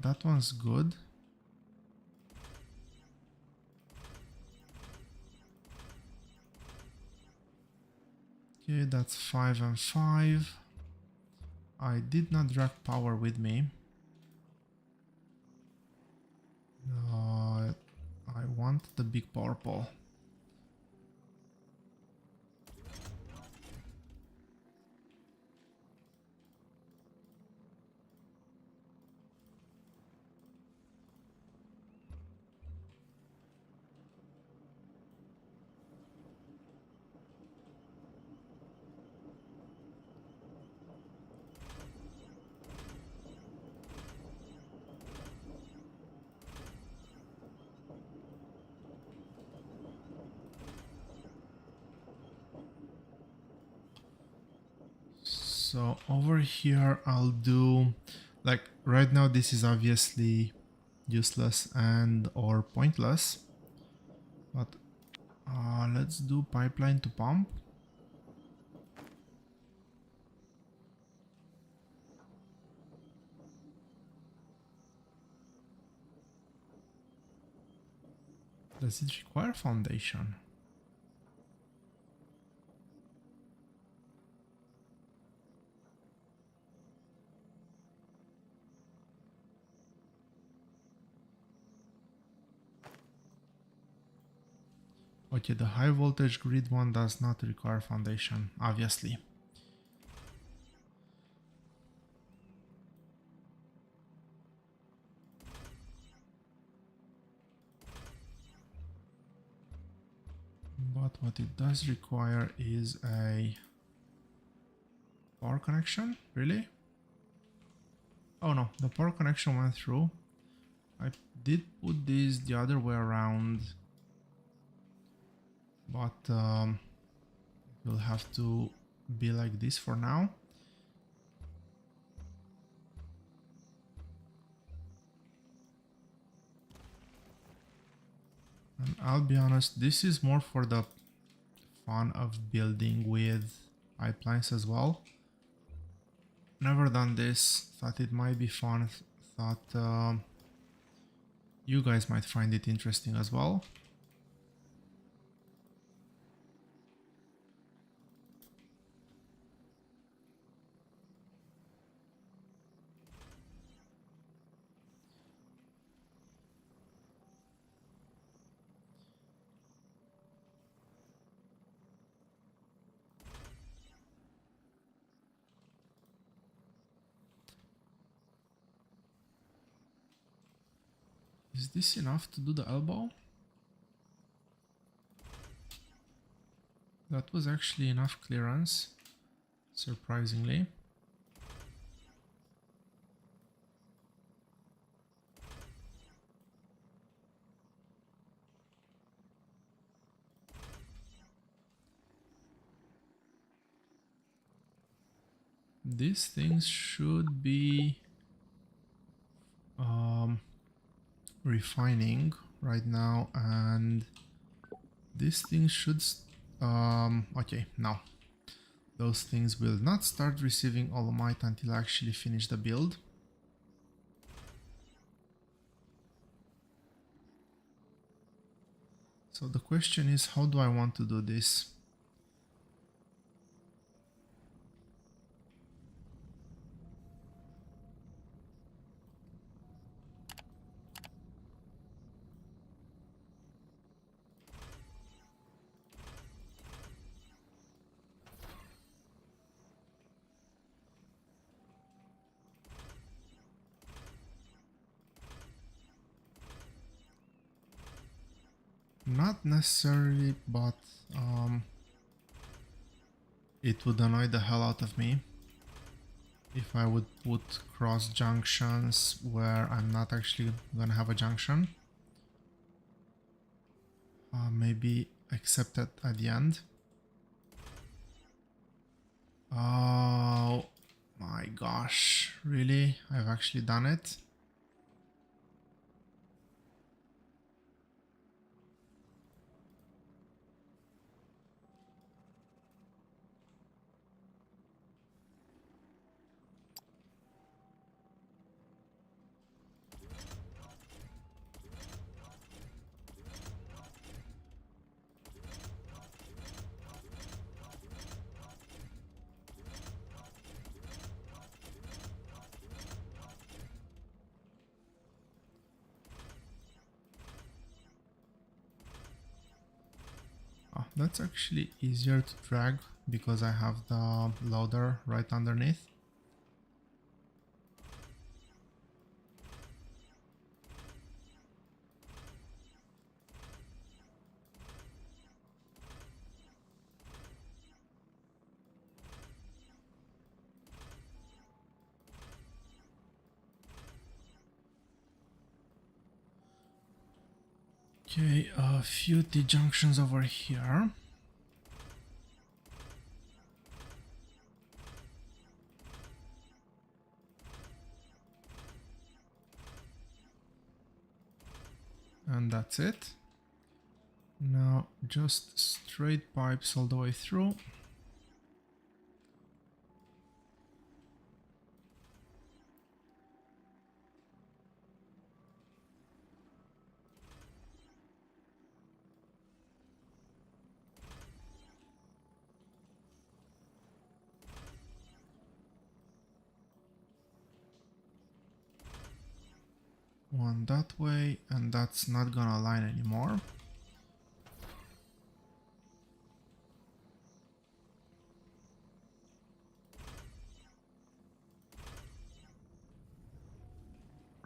That one's good. Okay, that's 5 and 5. I did not drag power with me. I want the big power pole. So over here I'll do, like right now this is obviously useless and or pointless, but let's do pipeline to pump. Does it require foundation? Okay, the high voltage grid one does not require foundation, obviously. But what it does require is a power connection, really? Oh no, the power connection went through. I did put this the other way around, but it will have to be like this for now. And I'll be honest, this is more for the fun of building with pipelines as well. Never done this, thought it might be fun, thought you guys might find it interesting as well. Is this enough to do the elbow? That was actually enough clearance, surprisingly. These things should be refining right now, and these things should okay, now those things will not start receiving all might until I actually finish the build. So the question is, how do I want to do this? Not necessarily, but it would annoy the hell out of me if I would put cross junctions where I'm not actually gonna have a junction. Maybe accept it at the end. Oh my gosh, really? I've actually done it? That's actually easier to drag because I have the loader right underneath. Okay, a few T-junctions over here. And that's it. Now just straight pipes all the way through. One that way, and that's not gonna align anymore.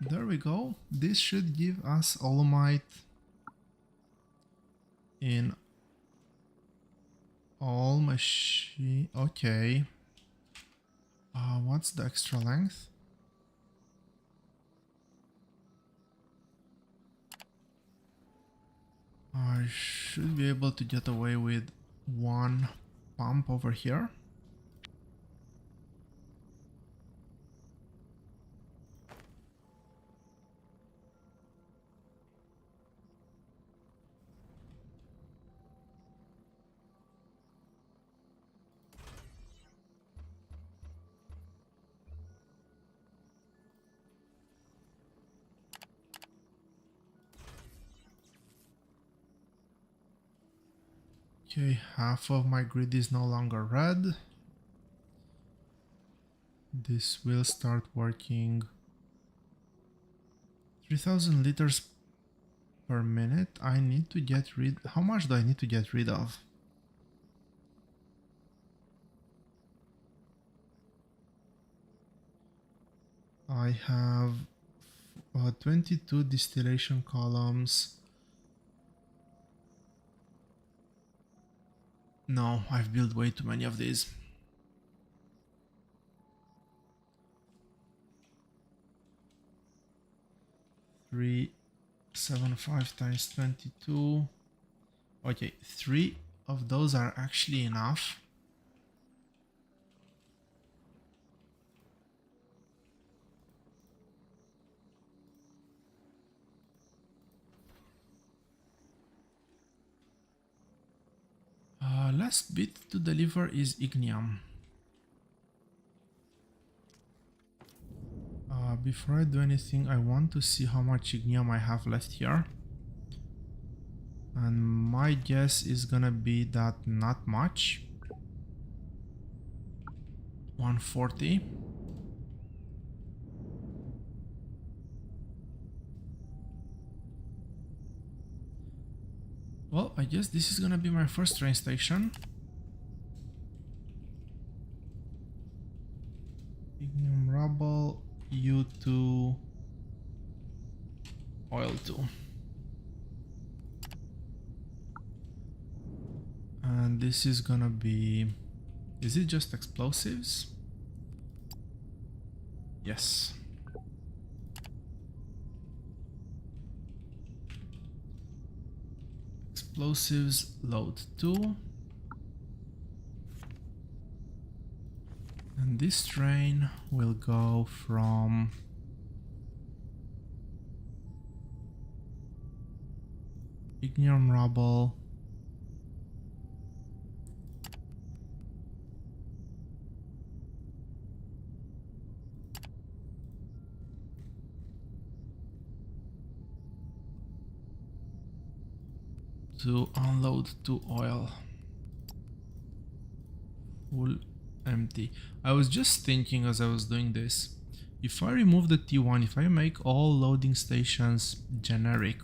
There we go. This should give us Olomite in all machine. Okay. What's the extra length? I should be able to get away with one pump over here. Okay, half of my grid is no longer red. This will start working 3000 liters per minute. I need to get rid... How much do I need to get rid of? I have 22 distillation columns. No, I've built way too many of these. Three, 7.5 times 22. Okay, 3 of those are actually enough. Last bit to deliver is ignium. Before I do anything, I want to see how much ignium I have left here. And my guess is gonna be that not much. 140. Well, I guess this is gonna be my first train station. Ignium rubble, U2, oil 2. And this is gonna be... Is it just explosives? Yes. Explosives, load 2. And this train will go from ignium rubble to unload to oil. Full empty. I was just thinking as I was doing this, if I remove the T1, if I make all loading stations generic,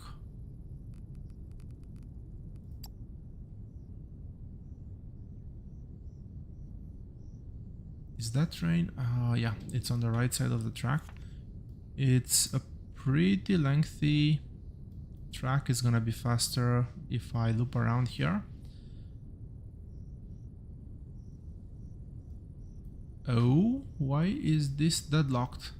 that train? Yeah, it's on the right side of the track. It's a pretty lengthy track. It's gonna be faster if I loop around here. Oh, why is this deadlocked?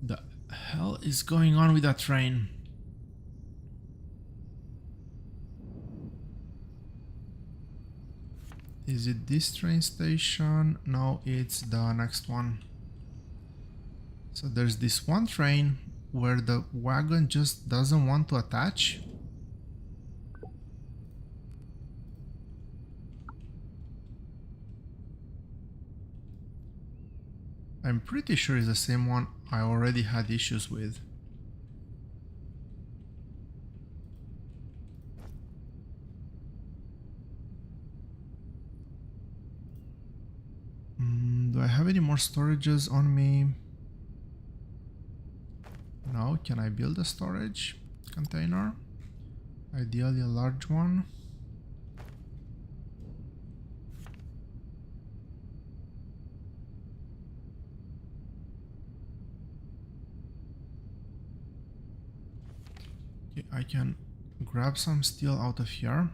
The hell is going on with that train? Is it this train station? No, it's the next one. So there's this one train where the wagon just doesn't want to attach. I'm pretty sure it's the same one I already had issues with. Do I have any more storages on me? No. Can I build a storage container? Ideally a large one. Okay, I can grab some steel out of here.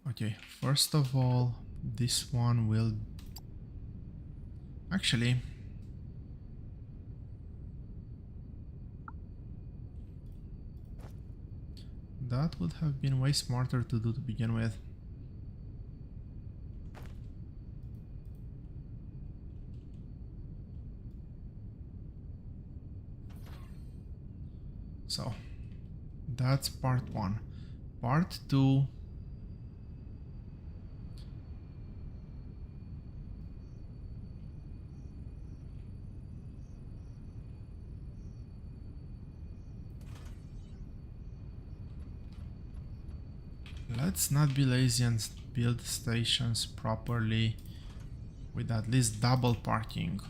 Okay, first of all, this one will... Actually... that would have been way smarter to do to begin with. So, that's part one. Part two... let's not be lazy and build stations properly with at least double parking.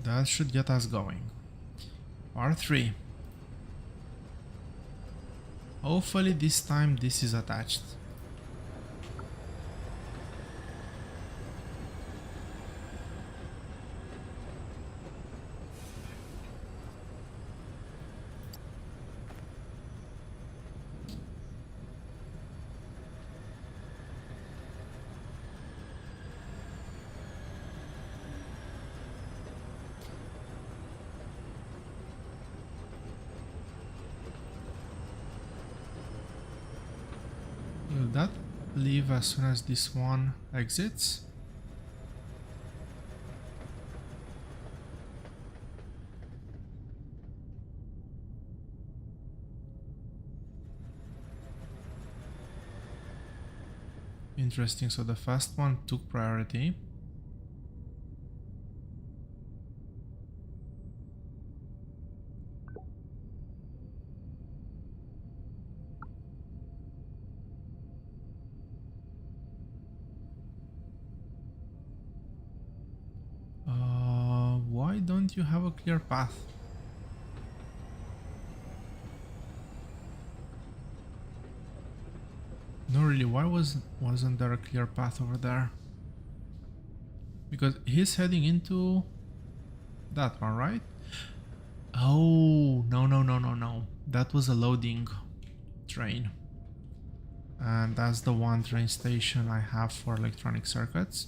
That should get us going. Part 3. Hopefully this time this is attached. Will that leave as soon as this one exits? Interesting, so the fast one took priority. Why don't you have a clear path? No, really, why wasn't there a clear path over there? Because he's heading into that one, right? Oh, no. That was a loading train. And that's the one train station I have for electronic circuits.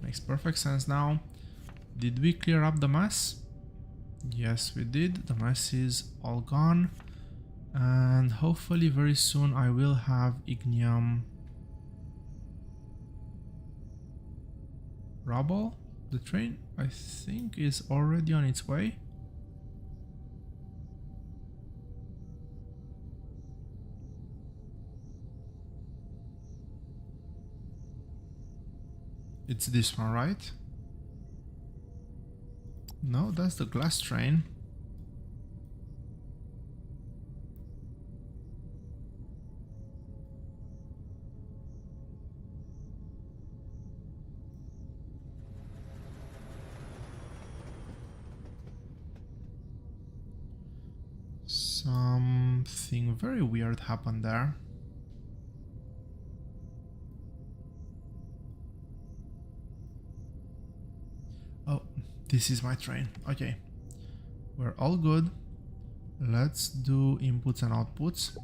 Makes perfect sense now. Did we clear up the mess? Yes, we did. The mess is all gone. And hopefully very soon I will have ignium rubble. The train, I think, is already on its way. It's this one, right? No, that's the glass train. Something very weird happened there. Oh, this is my train. Okay, we're all good. Let's do inputs and outputs.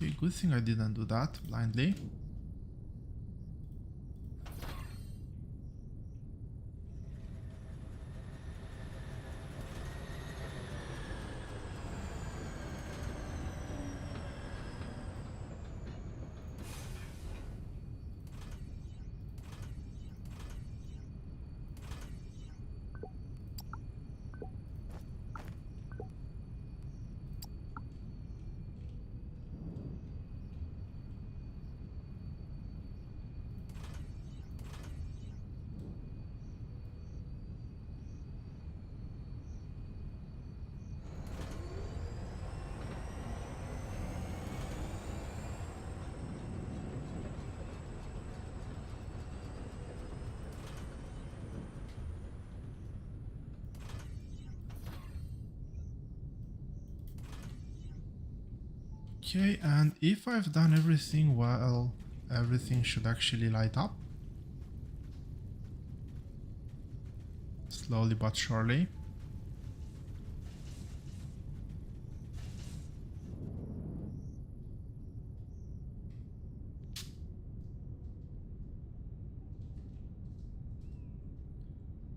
Okay, good thing I didn't do that blindly. Okay, and if I've done everything well, everything should actually light up. Slowly but surely.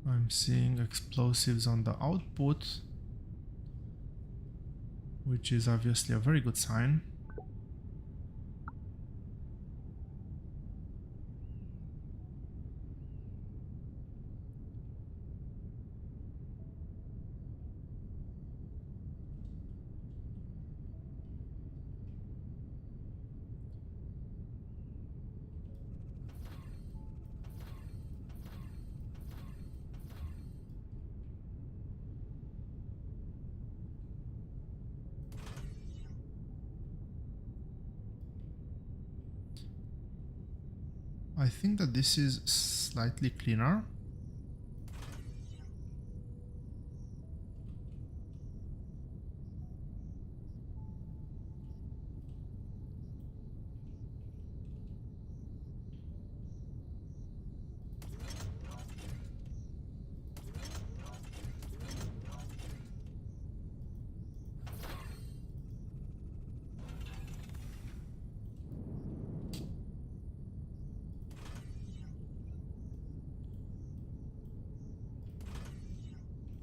I'm seeing explosives on the output, which is obviously a very good sign. I think that this is slightly cleaner.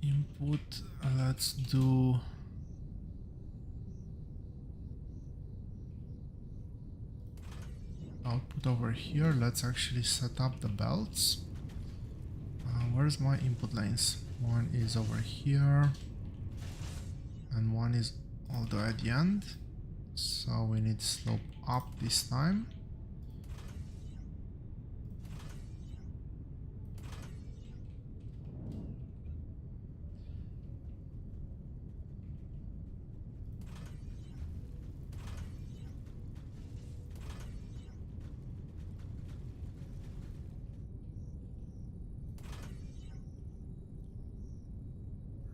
Input, let's do output over here. Let's actually set up the belts. Where's my input lanes? One is over here and one is all the way at the end, so we need slope up this time.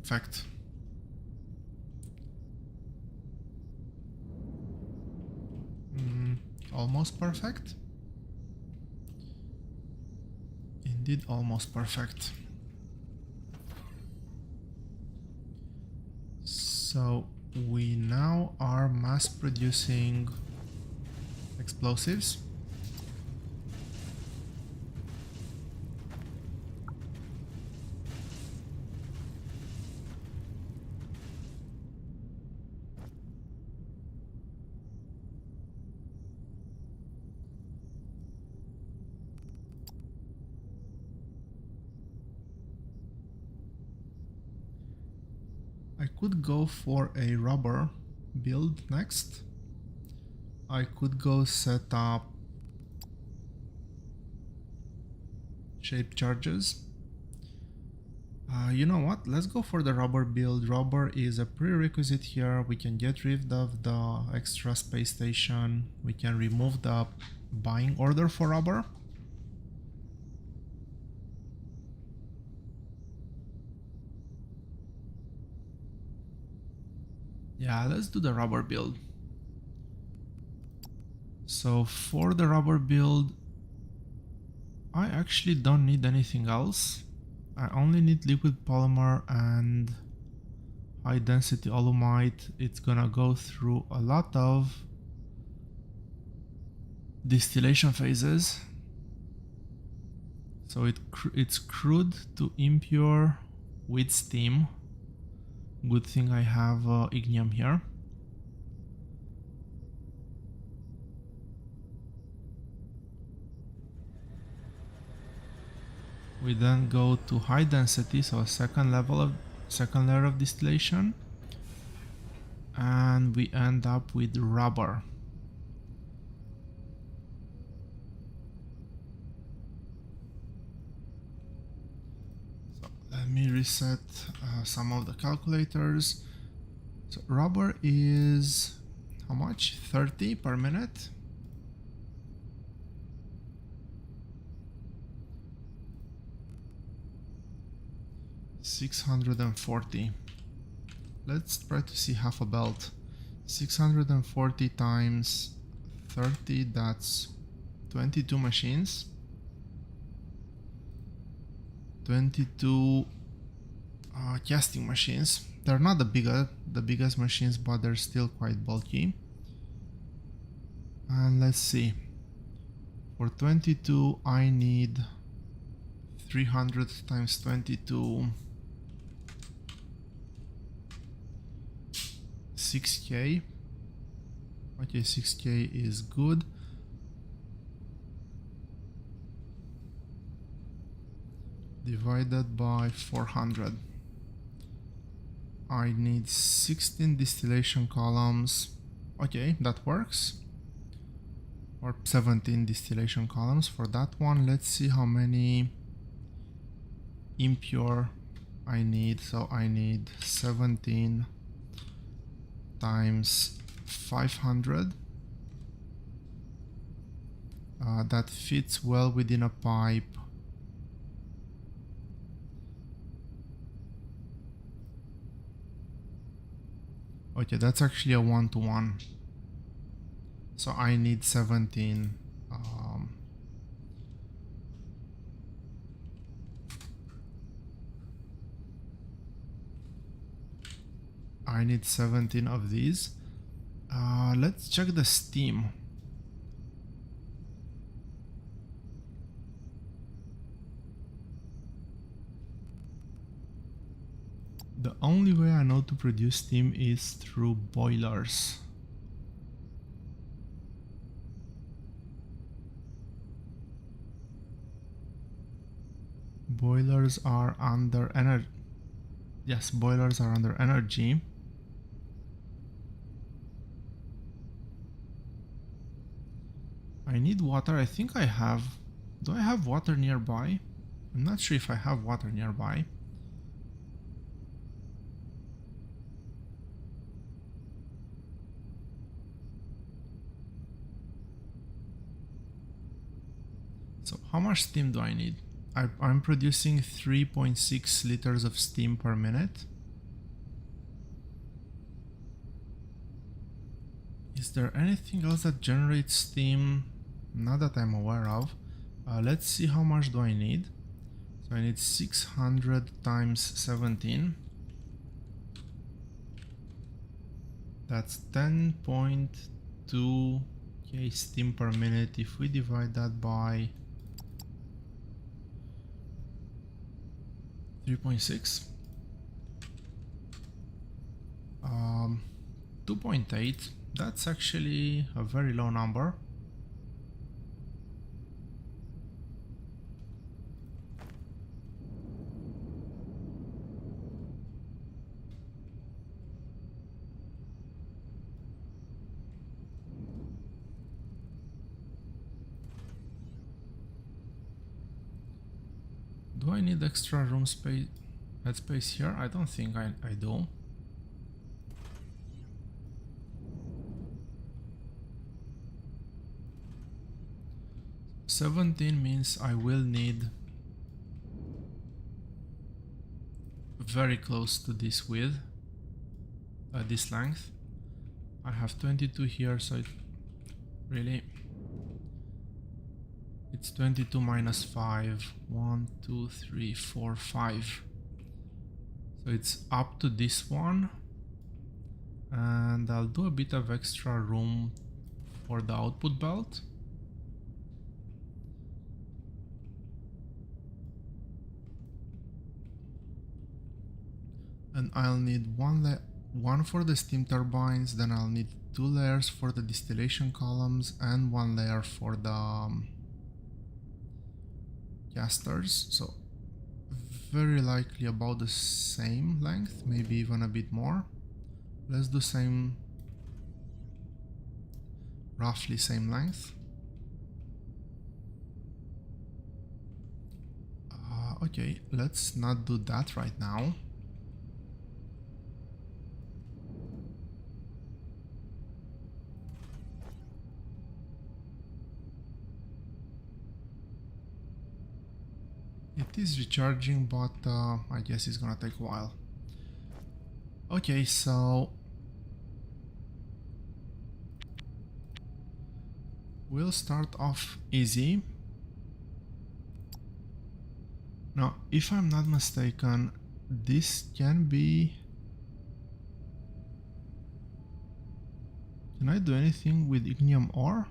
Perfect. Almost perfect. Indeed, almost perfect. So we now are mass producing explosives. I could go for a rubber build next. I could go set up shape charges. You know what? Let's go for the rubber build. Rubber is a prerequisite here. We can get rid of the extra space station. We can remove the buying order for rubber. Yeah, let's do the rubber build. So for the rubber build, I actually don't need anything else. I only need liquid polymer and high density alumite. It's gonna go through a lot of distillation phases. So it's crude to impure with steam. Good thing I have ignium here. We then go to high density, so a second layer of distillation, and we end up with rubber. So let me reset some of the calculators. So rubber is how much? 30 per minute. $640. Let's try to see half a belt. 640 times 30, that's 22 machines. 22 casting machines. They're not the biggest machines, but they're still quite bulky. And let's see. For 22, I need 300 times 22. 6k. Okay, 6k is good. Divided by 400. I need 16 distillation columns. Okay, that works. Or 17 distillation columns for that one. Let's see how many impure I need. So I need 17 times 500. That fits well within a pipe. Okay, that's actually a 1-to-1. So I need 17. I need 17 of these. Let's check the steam. The only way I know to produce steam is through boilers. Boilers are under energy. Yes, boilers are under energy. I need water. I think I have. Do I have water nearby? I'm not sure if I have water nearby. So how much steam do I need? I'm producing 3.6 liters of steam per minute. Is there anything else that generates steam? Not that I'm aware of. Let's see how much do I need. So I need 600 times 17. That's 10.2 k steam per minute. If we divide that by 3.6, 2.8, that's actually a very low number. Do I need extra room space, headspace here? I don't think I do. $17 means I will need very close to this width, this length. I have 22 here, so really it's 22 minus 5. 1, 2, 3, 4, 5. So it's up to this one, and I'll do a bit of extra room for the output belt. And I'll need one for the steam turbines, then I'll need 2 layers for the distillation columns and 1 layer for the casters. So very likely about the same length, maybe even a bit more. Let's do roughly same length. Okay, let's not do that right now. It is recharging, but I guess it's gonna take a while. Okay, so we'll start off easy. Now, if I'm not mistaken, this can be... Can I do anything with ignium ore?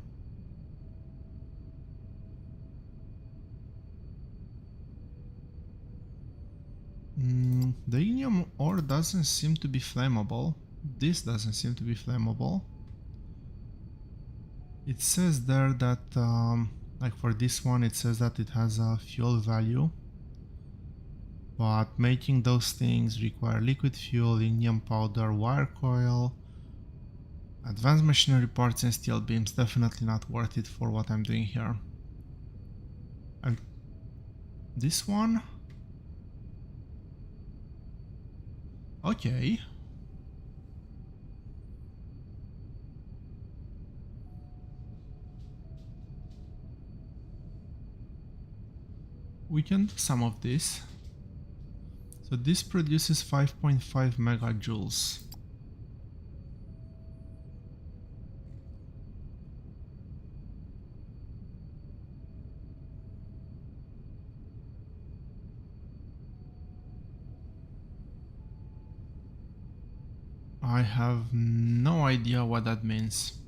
The ignium ore doesn't seem to be flammable. This doesn't seem to be flammable. It says there that, like for this one, it says that it has a fuel value. But making those things require liquid fuel, ignium powder, wire coil, advanced machinery parts and steel beams. Definitely not worth it for what I'm doing here. And this one... Okay. We can do some of this. So this produces 5.5 megajoules. I have no idea what that means.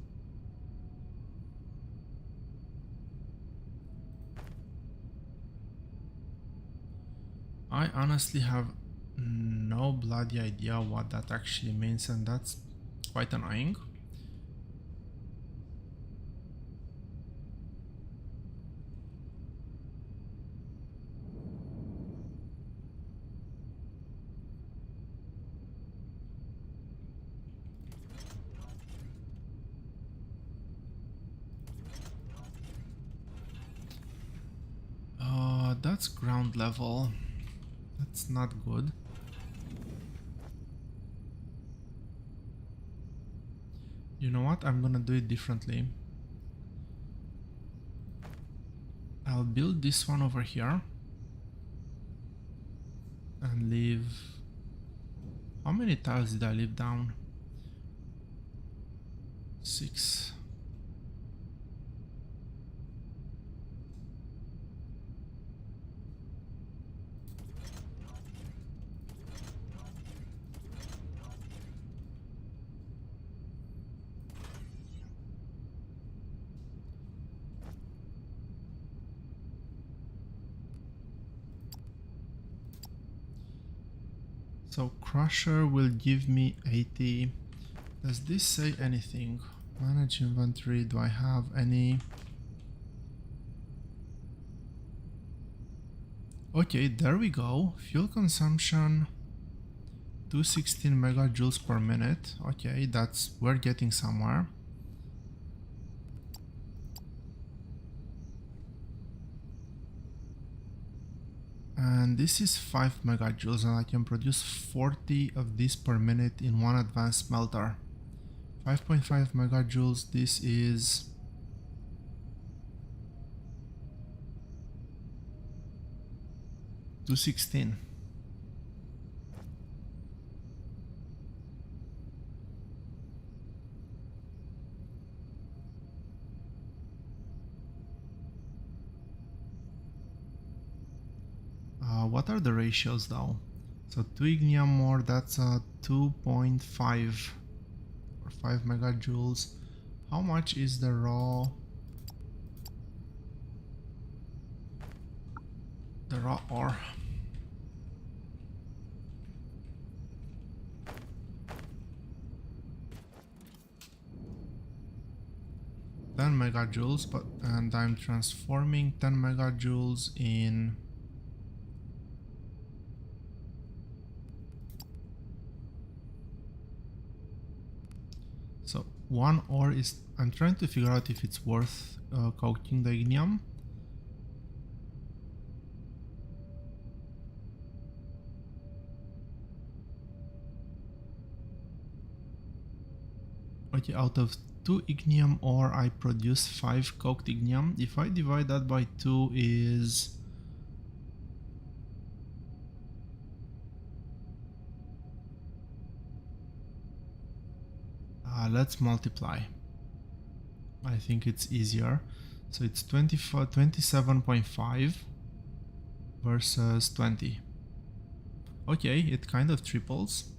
I honestly have no bloody idea what that actually means, and that's quite annoying. That's ground level. That's not good. You know what? I'm gonna do it differently. I'll build this one over here and leave... How many tiles did I leave down? 6. So Crusher will give me 80. Does this say anything? Manage inventory. Do I have any? Okay, there we go. Fuel consumption 216 megajoules per minute. Okay, we're getting somewhere. And this is 5 megajoules, and I can produce 40 of this per minute in one advanced smelter. 5.5 megajoules, this is 216. What are the ratios though? So 2 ignium more, that's a 2.5 or 5 megajoules. How much is the raw? The raw ore. Ten megajoules, and I'm transforming 10 megajoules in so one ore is. I'm trying to figure out if it's worth coating the ignium. Okay, out of 2 ignium ore I produce 5 coked ignium. If I divide that by 2 is let's multiply. I think it's easier. So it's 27.5 versus 20. Okay, it kind of triples.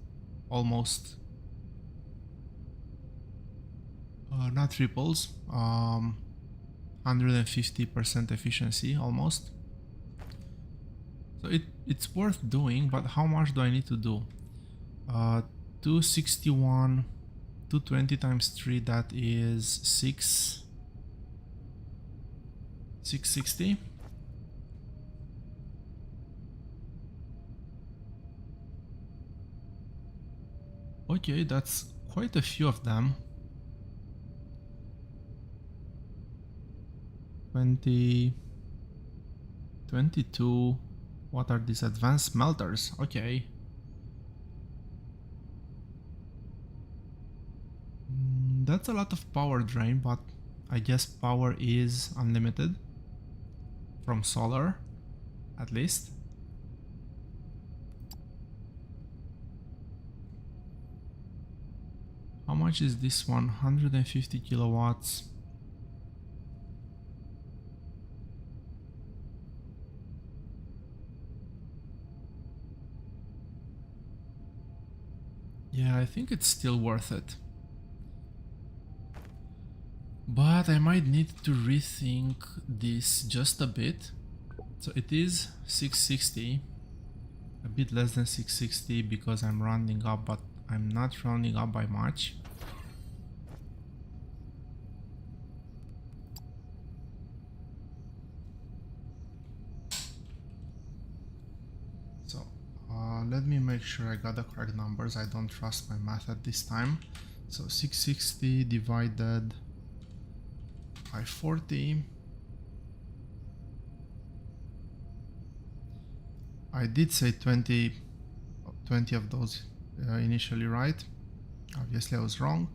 Almost. Not triples. 150% efficiency almost. So it's worth doing, but how much do I need to do? 261, 220 times 3, that is 660. Okay, that's quite a few of them. 20, 22. What are these advanced smelters? Okay. That's a lot of power drain, but I guess power is unlimited from solar, at least. How much is this one? 150 kilowatts. Yeah, I think it's still worth it. But I might need to rethink this just a bit. So it is 660, a bit less than 660 because I'm rounding up, but I'm not rounding up by much. So let me make sure I got the correct numbers. I don't trust my math at this time. So 660 divided by 40. I did say 20 of those initially, right? Obviously I was wrong.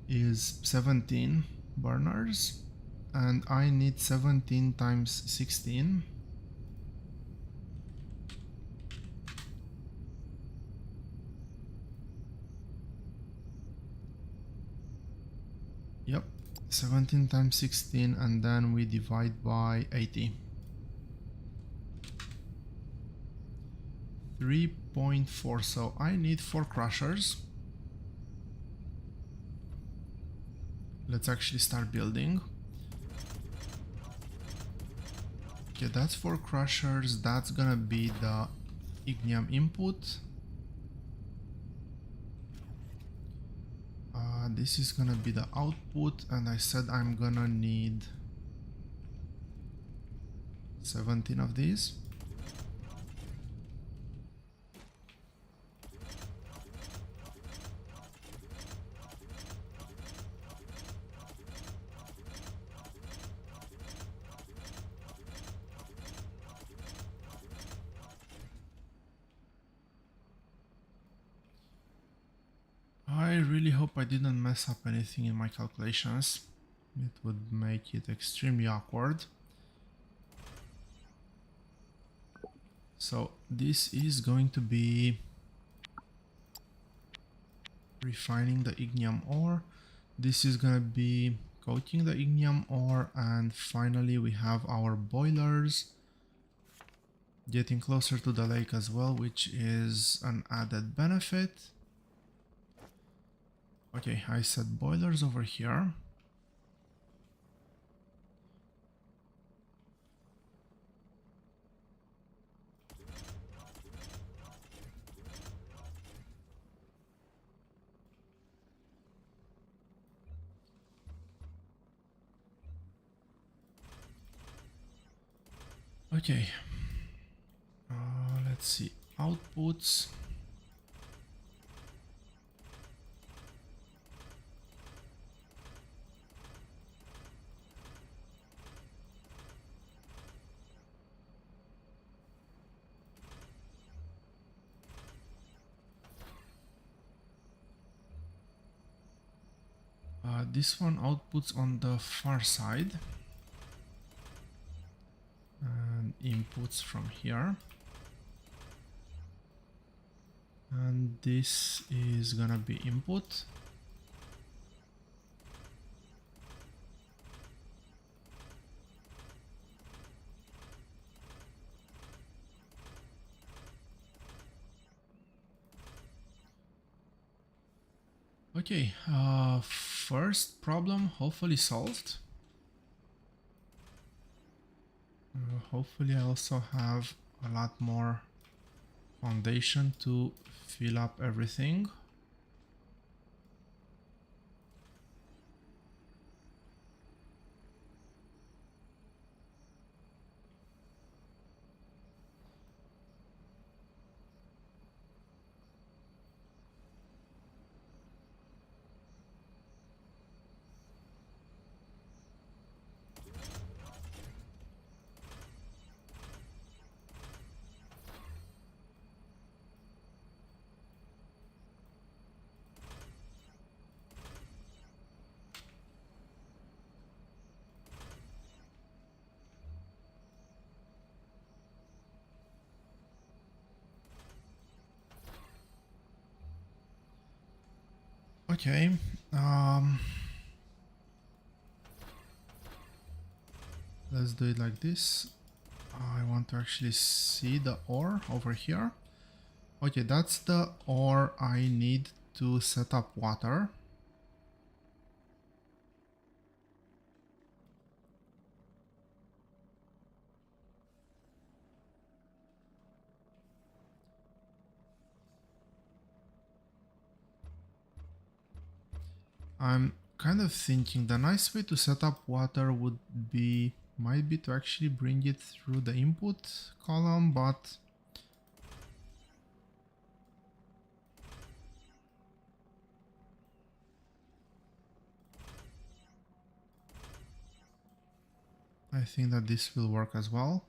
Is 17 burners, and I need 17 times 16. 17 times 16, and then we divide by 80. 3.4, so I need 4 crushers. Let's actually start building. Okay, that's 4 crushers. That's gonna be the ignium input. This is gonna be the output, and I said I'm gonna need 17 of these. I really hope I didn't mess up anything in my calculations. It would make it extremely awkward. So this is going to be refining the ignium ore. This is gonna be coating the ignium ore, and finally we have our boilers getting closer to the lake as well, which is an added benefit. Okay, I set boilers over here. Okay, let's see, outputs. This one outputs on the far side, and inputs from here, and this is gonna be input. Okay, first problem hopefully solved. Hopefully I also have a lot more foundation to fill up everything. Okay, let's do it like this. I want to actually see the ore over here. Okay, that's the ore I need to set up water. I'm kind of thinking the nice way to set up water might be to actually bring it through the input column, but I think that this will work as well.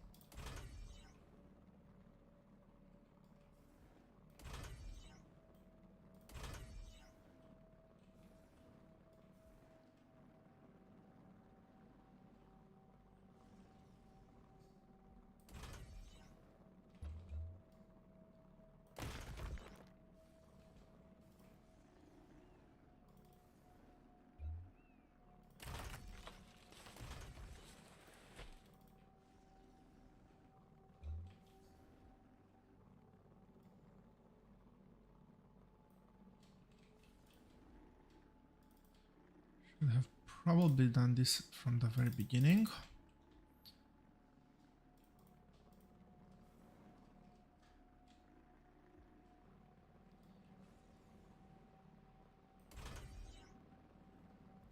Should have probably done this from the very beginning.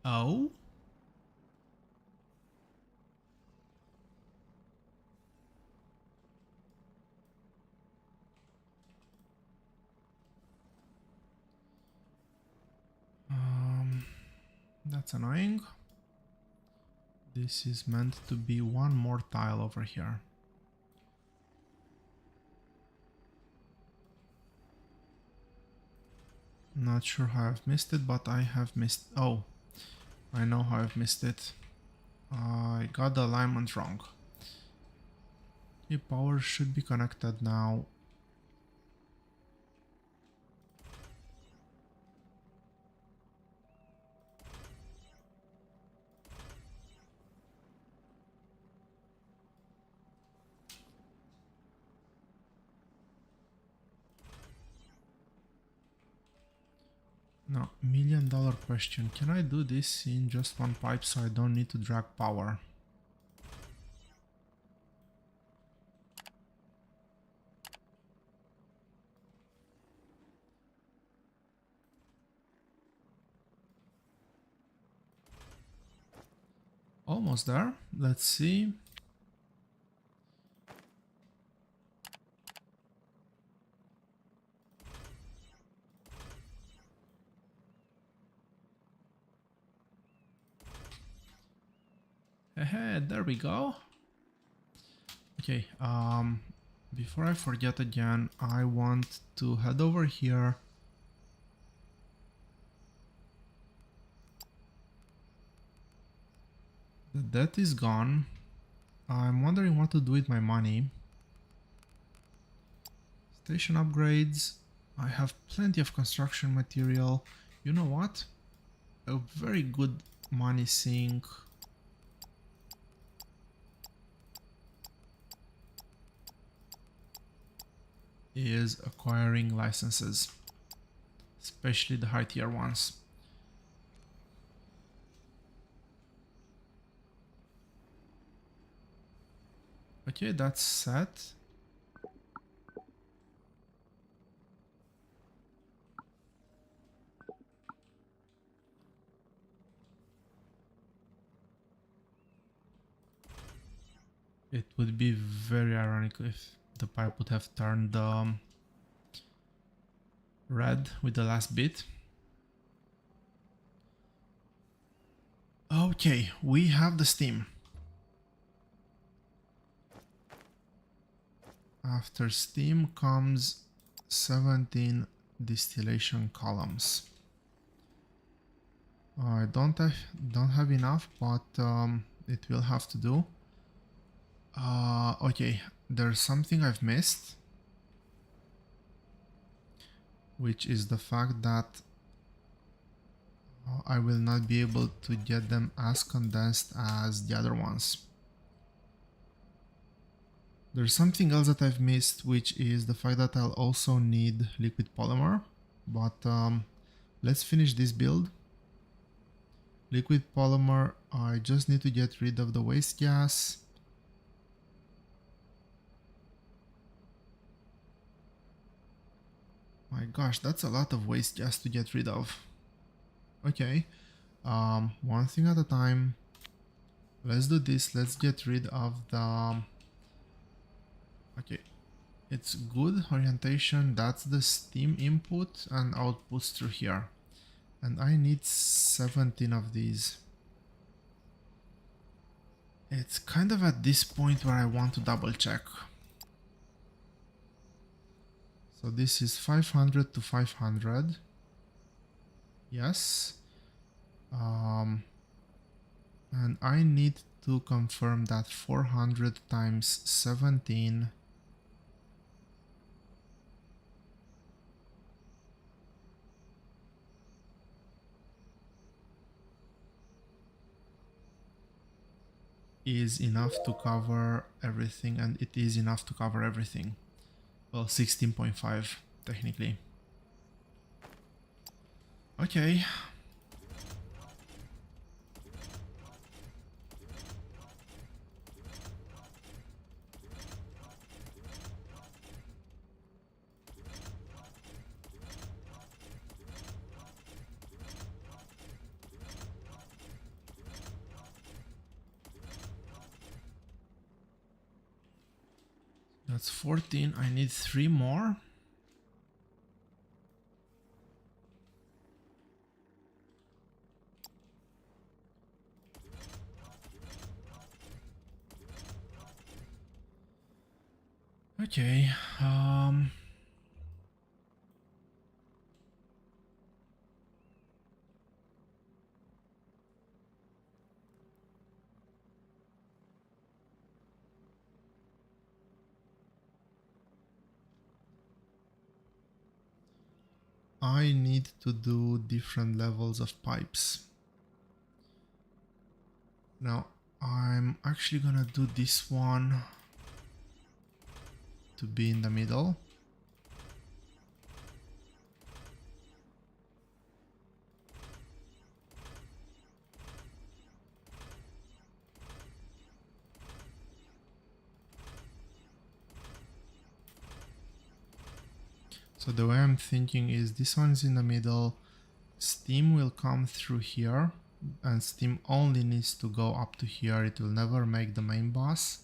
Oh. That's annoying. This is meant to be one more tile over here. Not sure how I've missed it, but I have missed... Oh, I know how I've missed it. I got the alignment wrong. Okay, power should be connected now. Now, $1,000,000 question. Can I do this in just one pipe so I don't need to drag power? Almost there. Let's see. Hey, there we go. Okay, before I forget again, I want to head over here. The debt is gone. I'm wondering what to do with my money. Station upgrades. I have plenty of construction material. You know what? A very good money sink. Is acquiring licenses, especially the high tier ones. Okay, that's set. It would be very ironic if the pipe would have turned red with the last bit. Okay, we have the steam. After steam comes 17 distillation columns. I don't have enough, but it will have to do. Okay, there's something I've missed, which is the fact that I will not be able to get them as condensed as the other ones. There's something else that I've missed, which is the fact that I'll also need liquid polymer, but let's finish this build. Liquid polymer, I just need to get rid of the waste gas. My gosh, that's a lot of waste gas to get rid of. Okay, one thing at a time. Let's do this. Let's get rid of the... Okay, it's good orientation. That's the steam input and outputs through here. And I need 17 of these. It's kind of at this point where I want to double check. So this is 500 to 500. Yes. And I need to confirm that 400 times 17 is enough to cover everything, and it is enough to cover everything. Well, 16.5 technically. Okay. That's 14. I need 3 more. Okay. I need to do different levels of pipes. Now, I'm actually gonna do this one to be in the middle. So the way I'm thinking is this one's in the middle, steam will come through here, and steam only needs to go up to here, it will never make the main bus.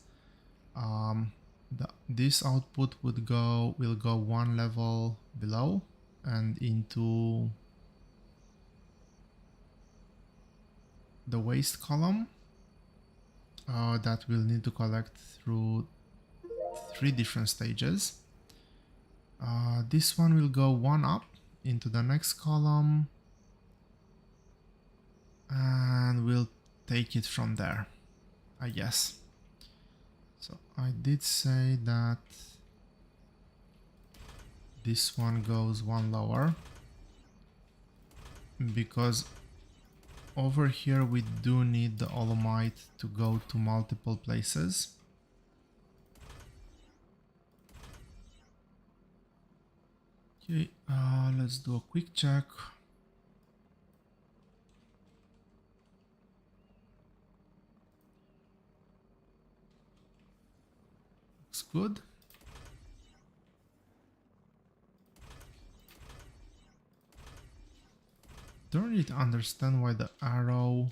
This output will go one level below and into the waste column that will need to collect through 3 different stages. This one will go one up into the next column and we'll take it from there, I guess. So I did say that this one goes one lower because over here we do need the Olomite to go to multiple places. Okay, let's do a quick check. Looks good. Don't really understand why the arrow...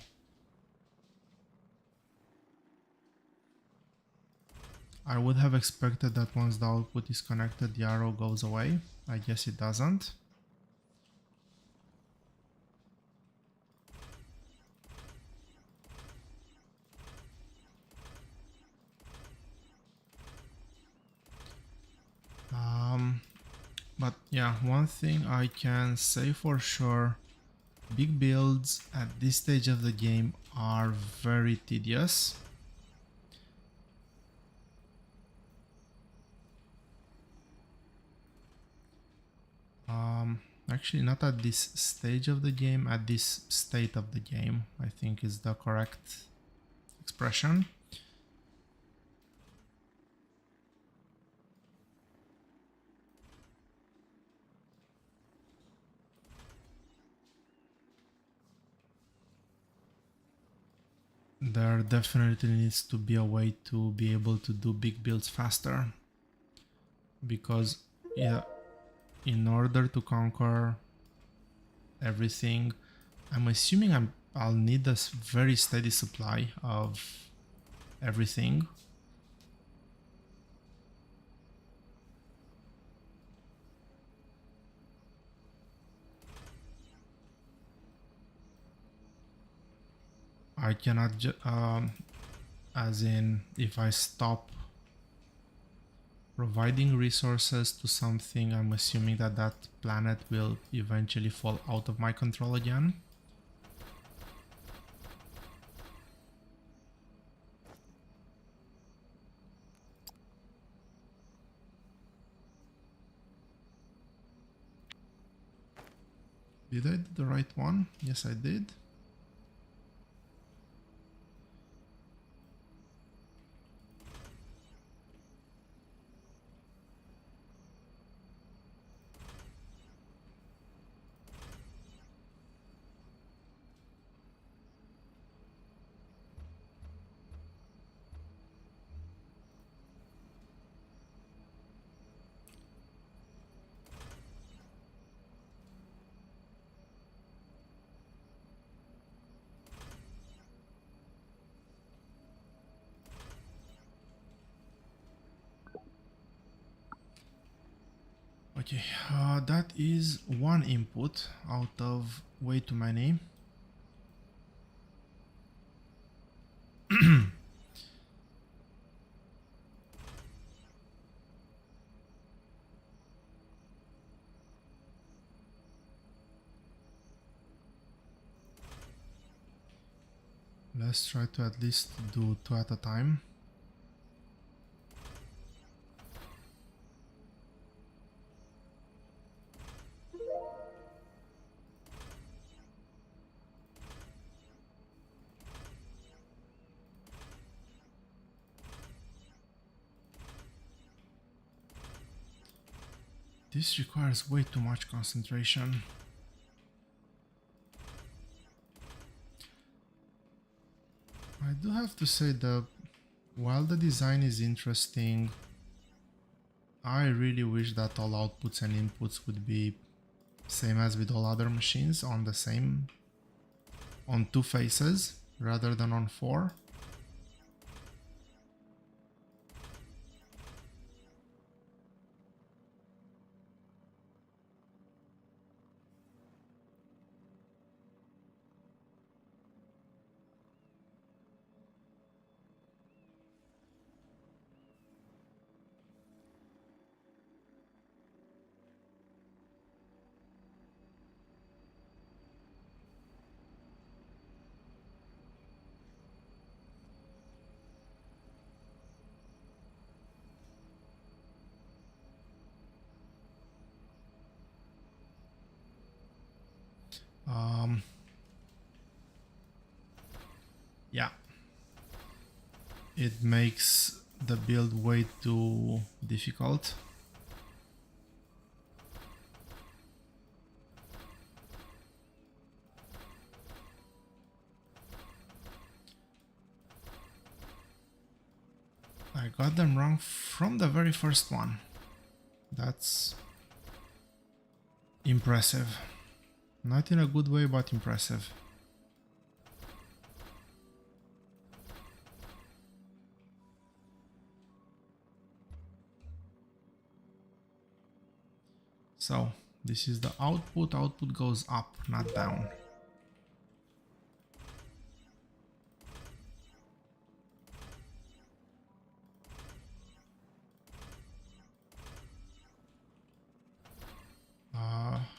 I would have expected that once the output is connected, the arrow goes away. I guess it doesn't. But yeah, one thing I can say for sure, big builds at this stage of the game are very tedious. Actually not at this stage of the game, at this state of the game, I think is the correct expression. There definitely needs to be a way to be able to do big builds faster, because yeah, in order to conquer everything, I'm assuming I'll need a very steady supply of everything. I cannot as in if I stop providing resources to something, I'm assuming that that planet will eventually fall out of my control again. Did I do the right one? Yes, I did. Okay, that is one input out of way too many. Let's try to at least do 2 at a time. This requires way too much concentration. I do have to say that while the design is interesting, I really wish that all outputs and inputs would be same as with all other machines on the same, on 2 faces rather than on 4. Yeah, it makes the build way too difficult. I got them wrong from the very first one. That's impressive. Not in a good way, but impressive. So, this is the output. Output goes up, not down.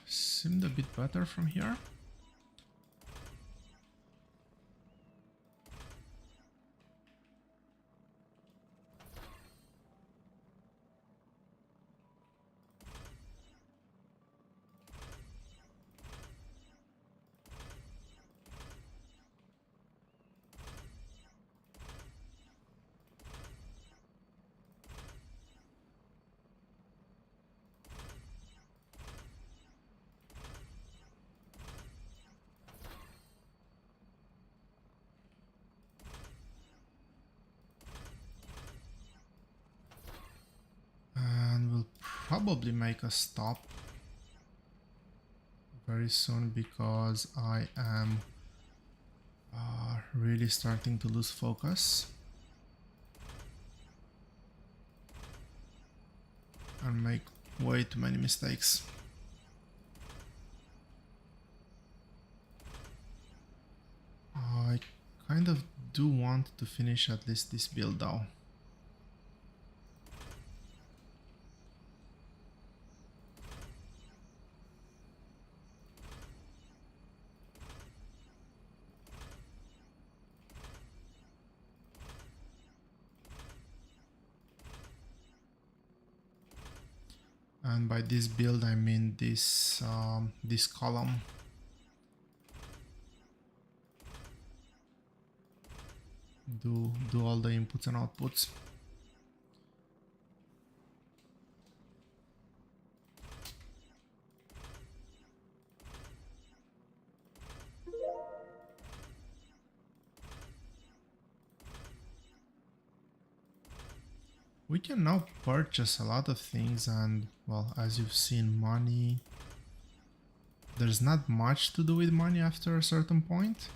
Seemed a bit better from here. And we'll probably make a stop very soon because I am really starting to lose focus and make way too many mistakes. I kind of do want to finish at least this build though. And by this build I mean this this column. Do all the inputs and outputs. We can now purchase a lot of things, and well, as you've seen, money, there's not much to do with money after a certain point.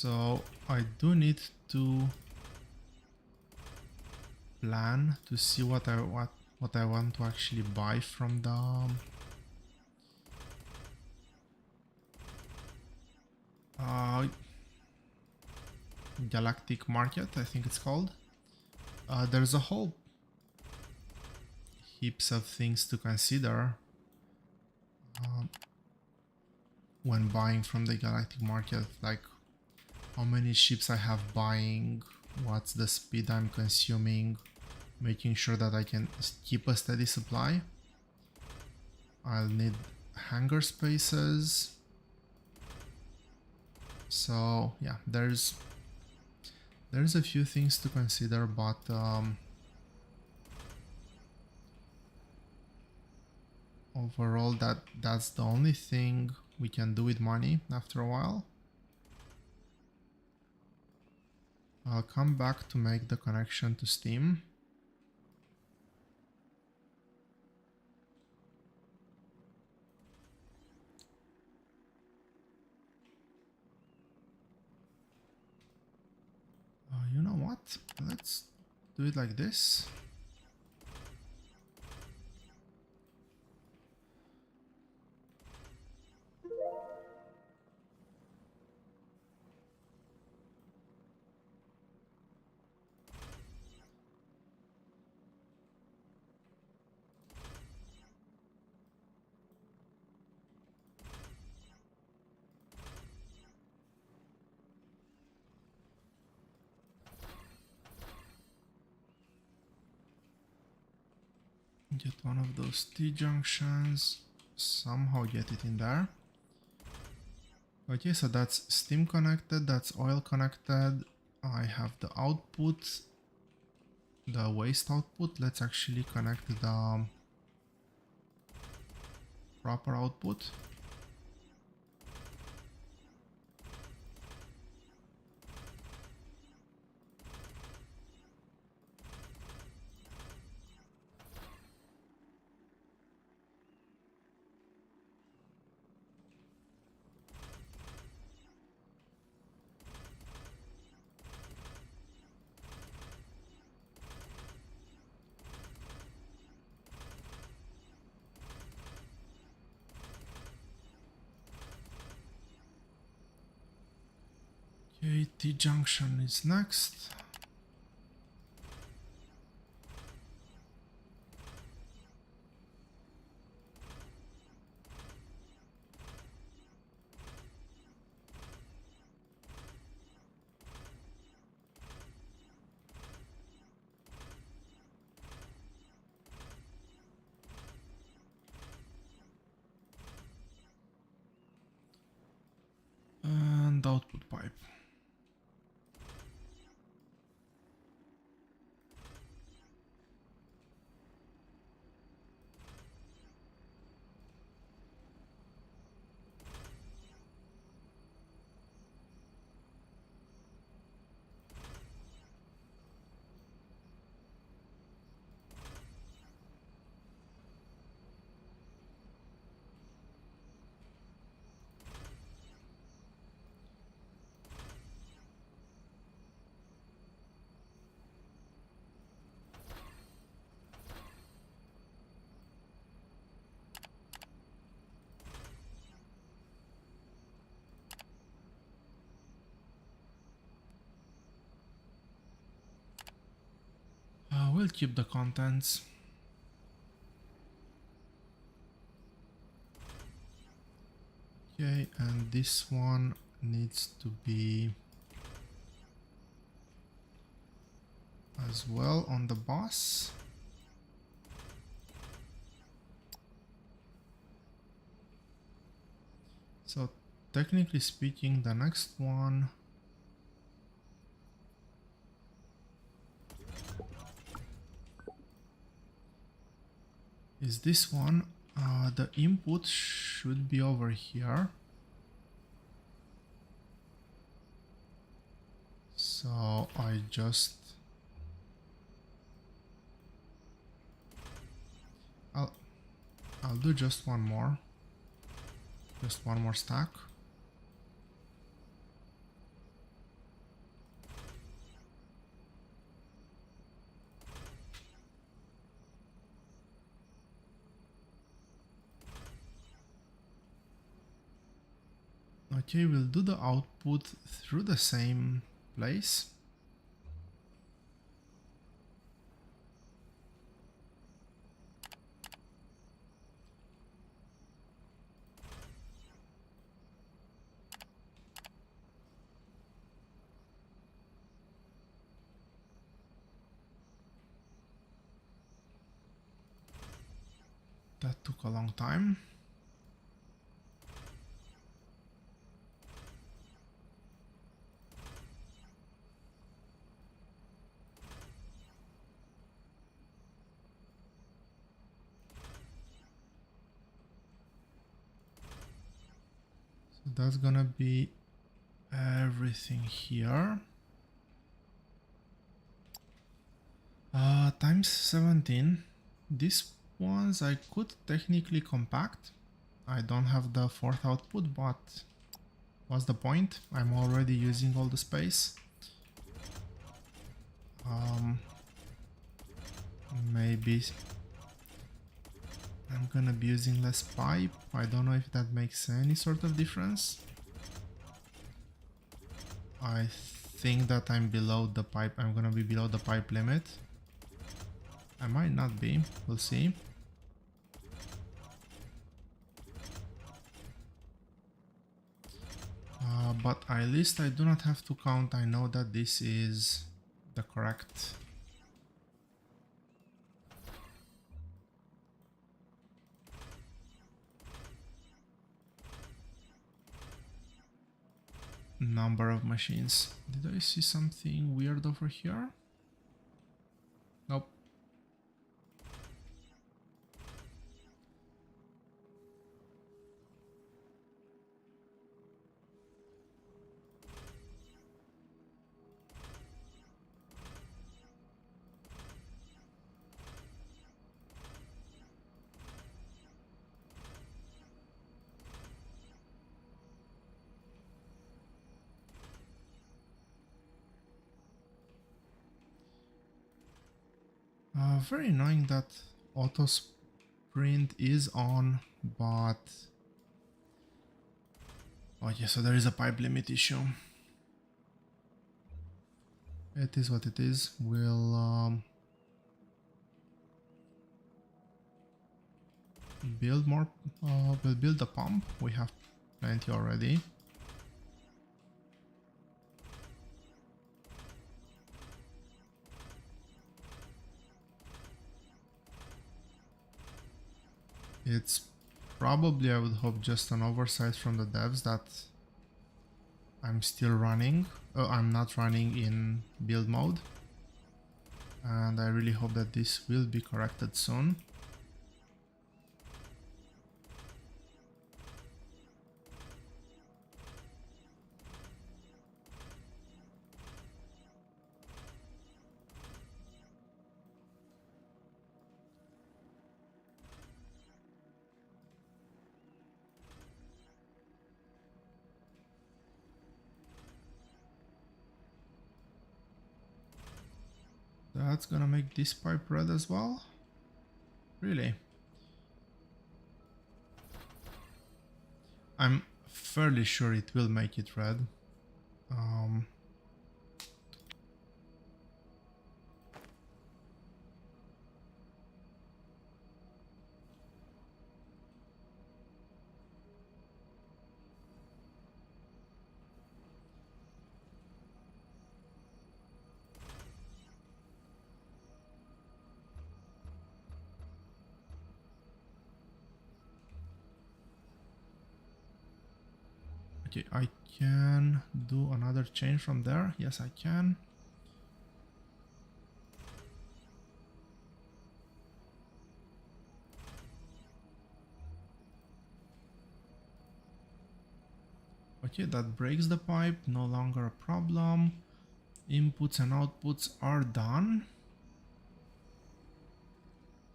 So I do need to plan to see what I want to actually buy from the galactic market, I think it's called. There's a whole heaps of things to consider when buying from the galactic market, like how many ships I have buying, what's the speed I'm consuming, making sure that I can keep a steady supply. I'll need hangar spaces. So yeah, there's a few things to consider, but overall that's the only thing we can do with money after a while. I'll come back to make the connection to Steam. You know what? Let's do it like this. Get one of those T-junctions, somehow get it in there. Okay, so that's Steam connected, that's oil connected. I have the output, the waste output. Let's actually connect the proper output. Okay, T-junction is next. And output pipe. We'll keep the contents. Okay, and this one needs to be as well on the bus. So technically speaking, the next one is this one. The input should be over here. So I'll do just one more stack. Okay, we'll do the output through the same place. That took a long time. So that's gonna be everything here. Times 17. These ones I could technically compact. I don't have the fourth output, but what's the point? I'm already using all the space. Maybe I'm gonna be using less pipe. I don't know if that makes any sort of difference. I think that I'm below the pipe. I'm gonna be below the pipe limit. I might not be. We'll see. But at least I do not have to count. I know that this is the correct number of machines. Did I see something weird over here? Nope. Very annoying that auto sprint is on, but oh yeah, so there is a pipe limit issue. It is what it is. We'll build more. We'll build a pump. We have plenty already. It's probably, I would hope, just an oversight from the devs that I'm still running. I'm not running in build mode. And I really hope that this will be corrected soon. That's gonna make this pipe red as well? Really? I'm fairly sure it will make it red. Okay, I can do another change from there. Yes, I can. Okay, that breaks the pipe, no longer a problem. Inputs and outputs are done.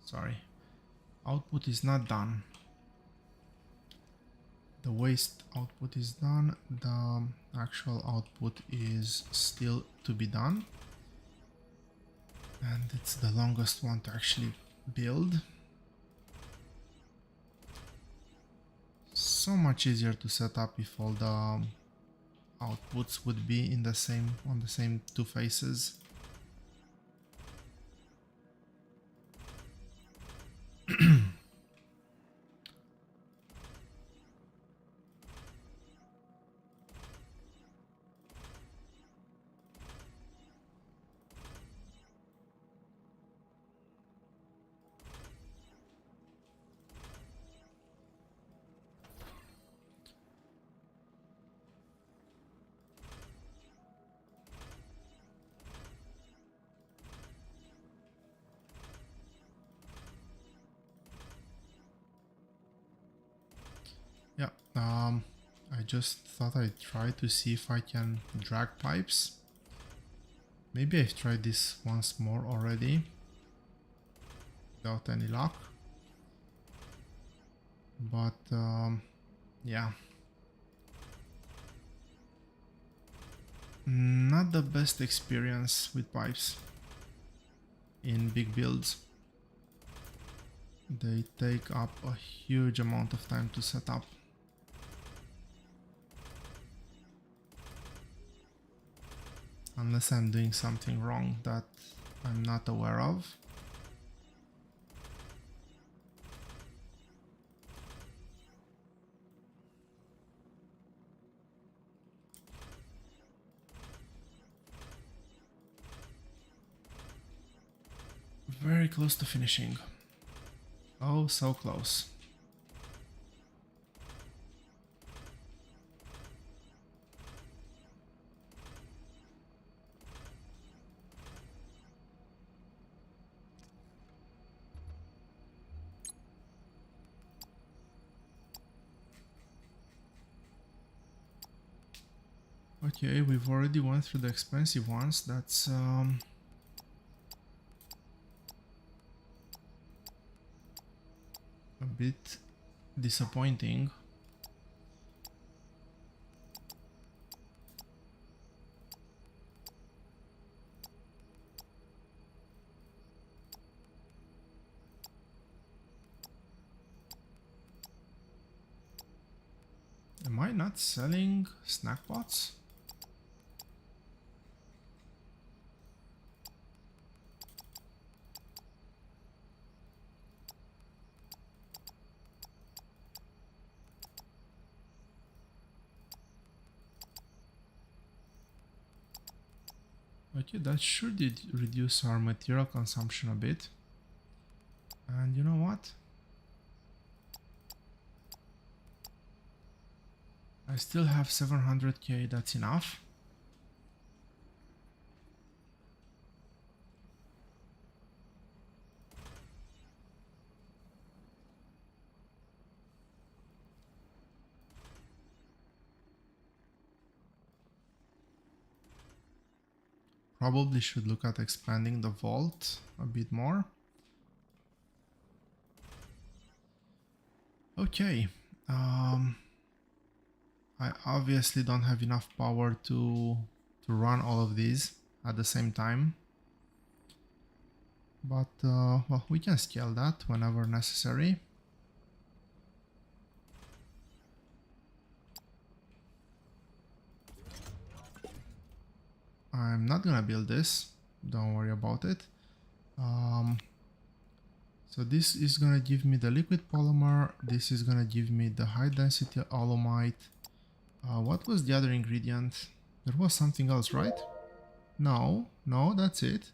Sorry, output is not done. The waste output is done, the actual output is still to be done. And it's the longest one to actually build. so much easier to set up if all the outputs would be in the same on the same two faces. Yeah, I just thought I'd try to see if I can drag pipes. Maybe I've tried this once more already without any luck. But yeah, not the best experience with pipes in big builds. They take up a huge amount of time to set up. Unless I'm doing something wrong that I'm not aware of. Very close to finishing. Oh, so close. Okay, we've already went through the expensive ones. That's a bit disappointing. Am I not selling snack pots? Okay, that should reduce our material consumption a bit. And you know what? I still have 700k, that's enough. Probably should look at expanding the vault a bit more. Okay, I obviously don't have enough power to run all of these at the same time. But, well, we can scale that whenever necessary. I'm not gonna build this, don't worry about it. So this is gonna give me the liquid polymer, this is gonna give me the high density alumite. What was the other ingredient? There was something else, right? No, that's it.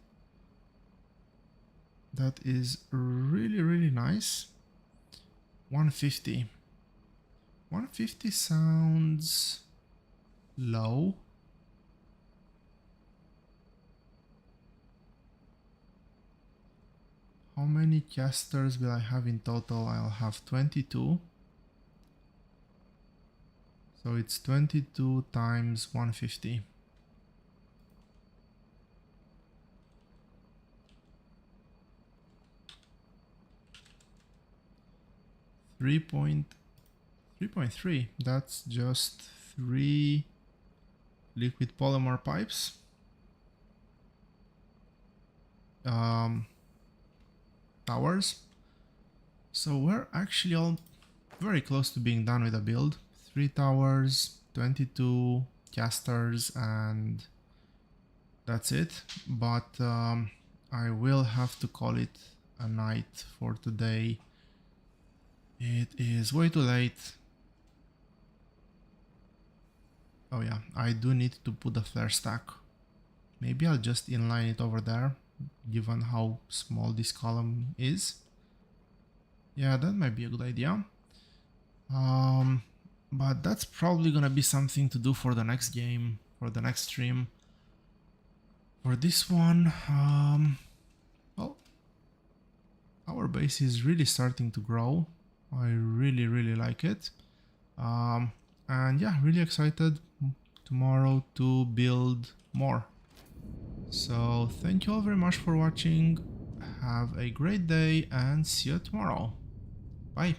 That is really, really nice. 150. 150 sounds low. How many casters will I have in total? I'll have 22. So it's 22 times 150. 3.3. That's just 3 liquid polymer pipes. Towers. So we're actually very close to being done with the build. 3 towers, 22 casters, and that's it. But I will have to call it a night for today. It is way too late. Oh yeah, I do need to put the flare stack. Maybe I'll just inline it over there, given how small this column is. Yeah, that might be a good idea. But that's probably gonna be something to do for the next game, for the next stream. For this one, well, our base is really starting to grow. I really like it. And yeah, really excited tomorrow to build more. So thank you all very much for watching. Have a great day and see you tomorrow. Bye.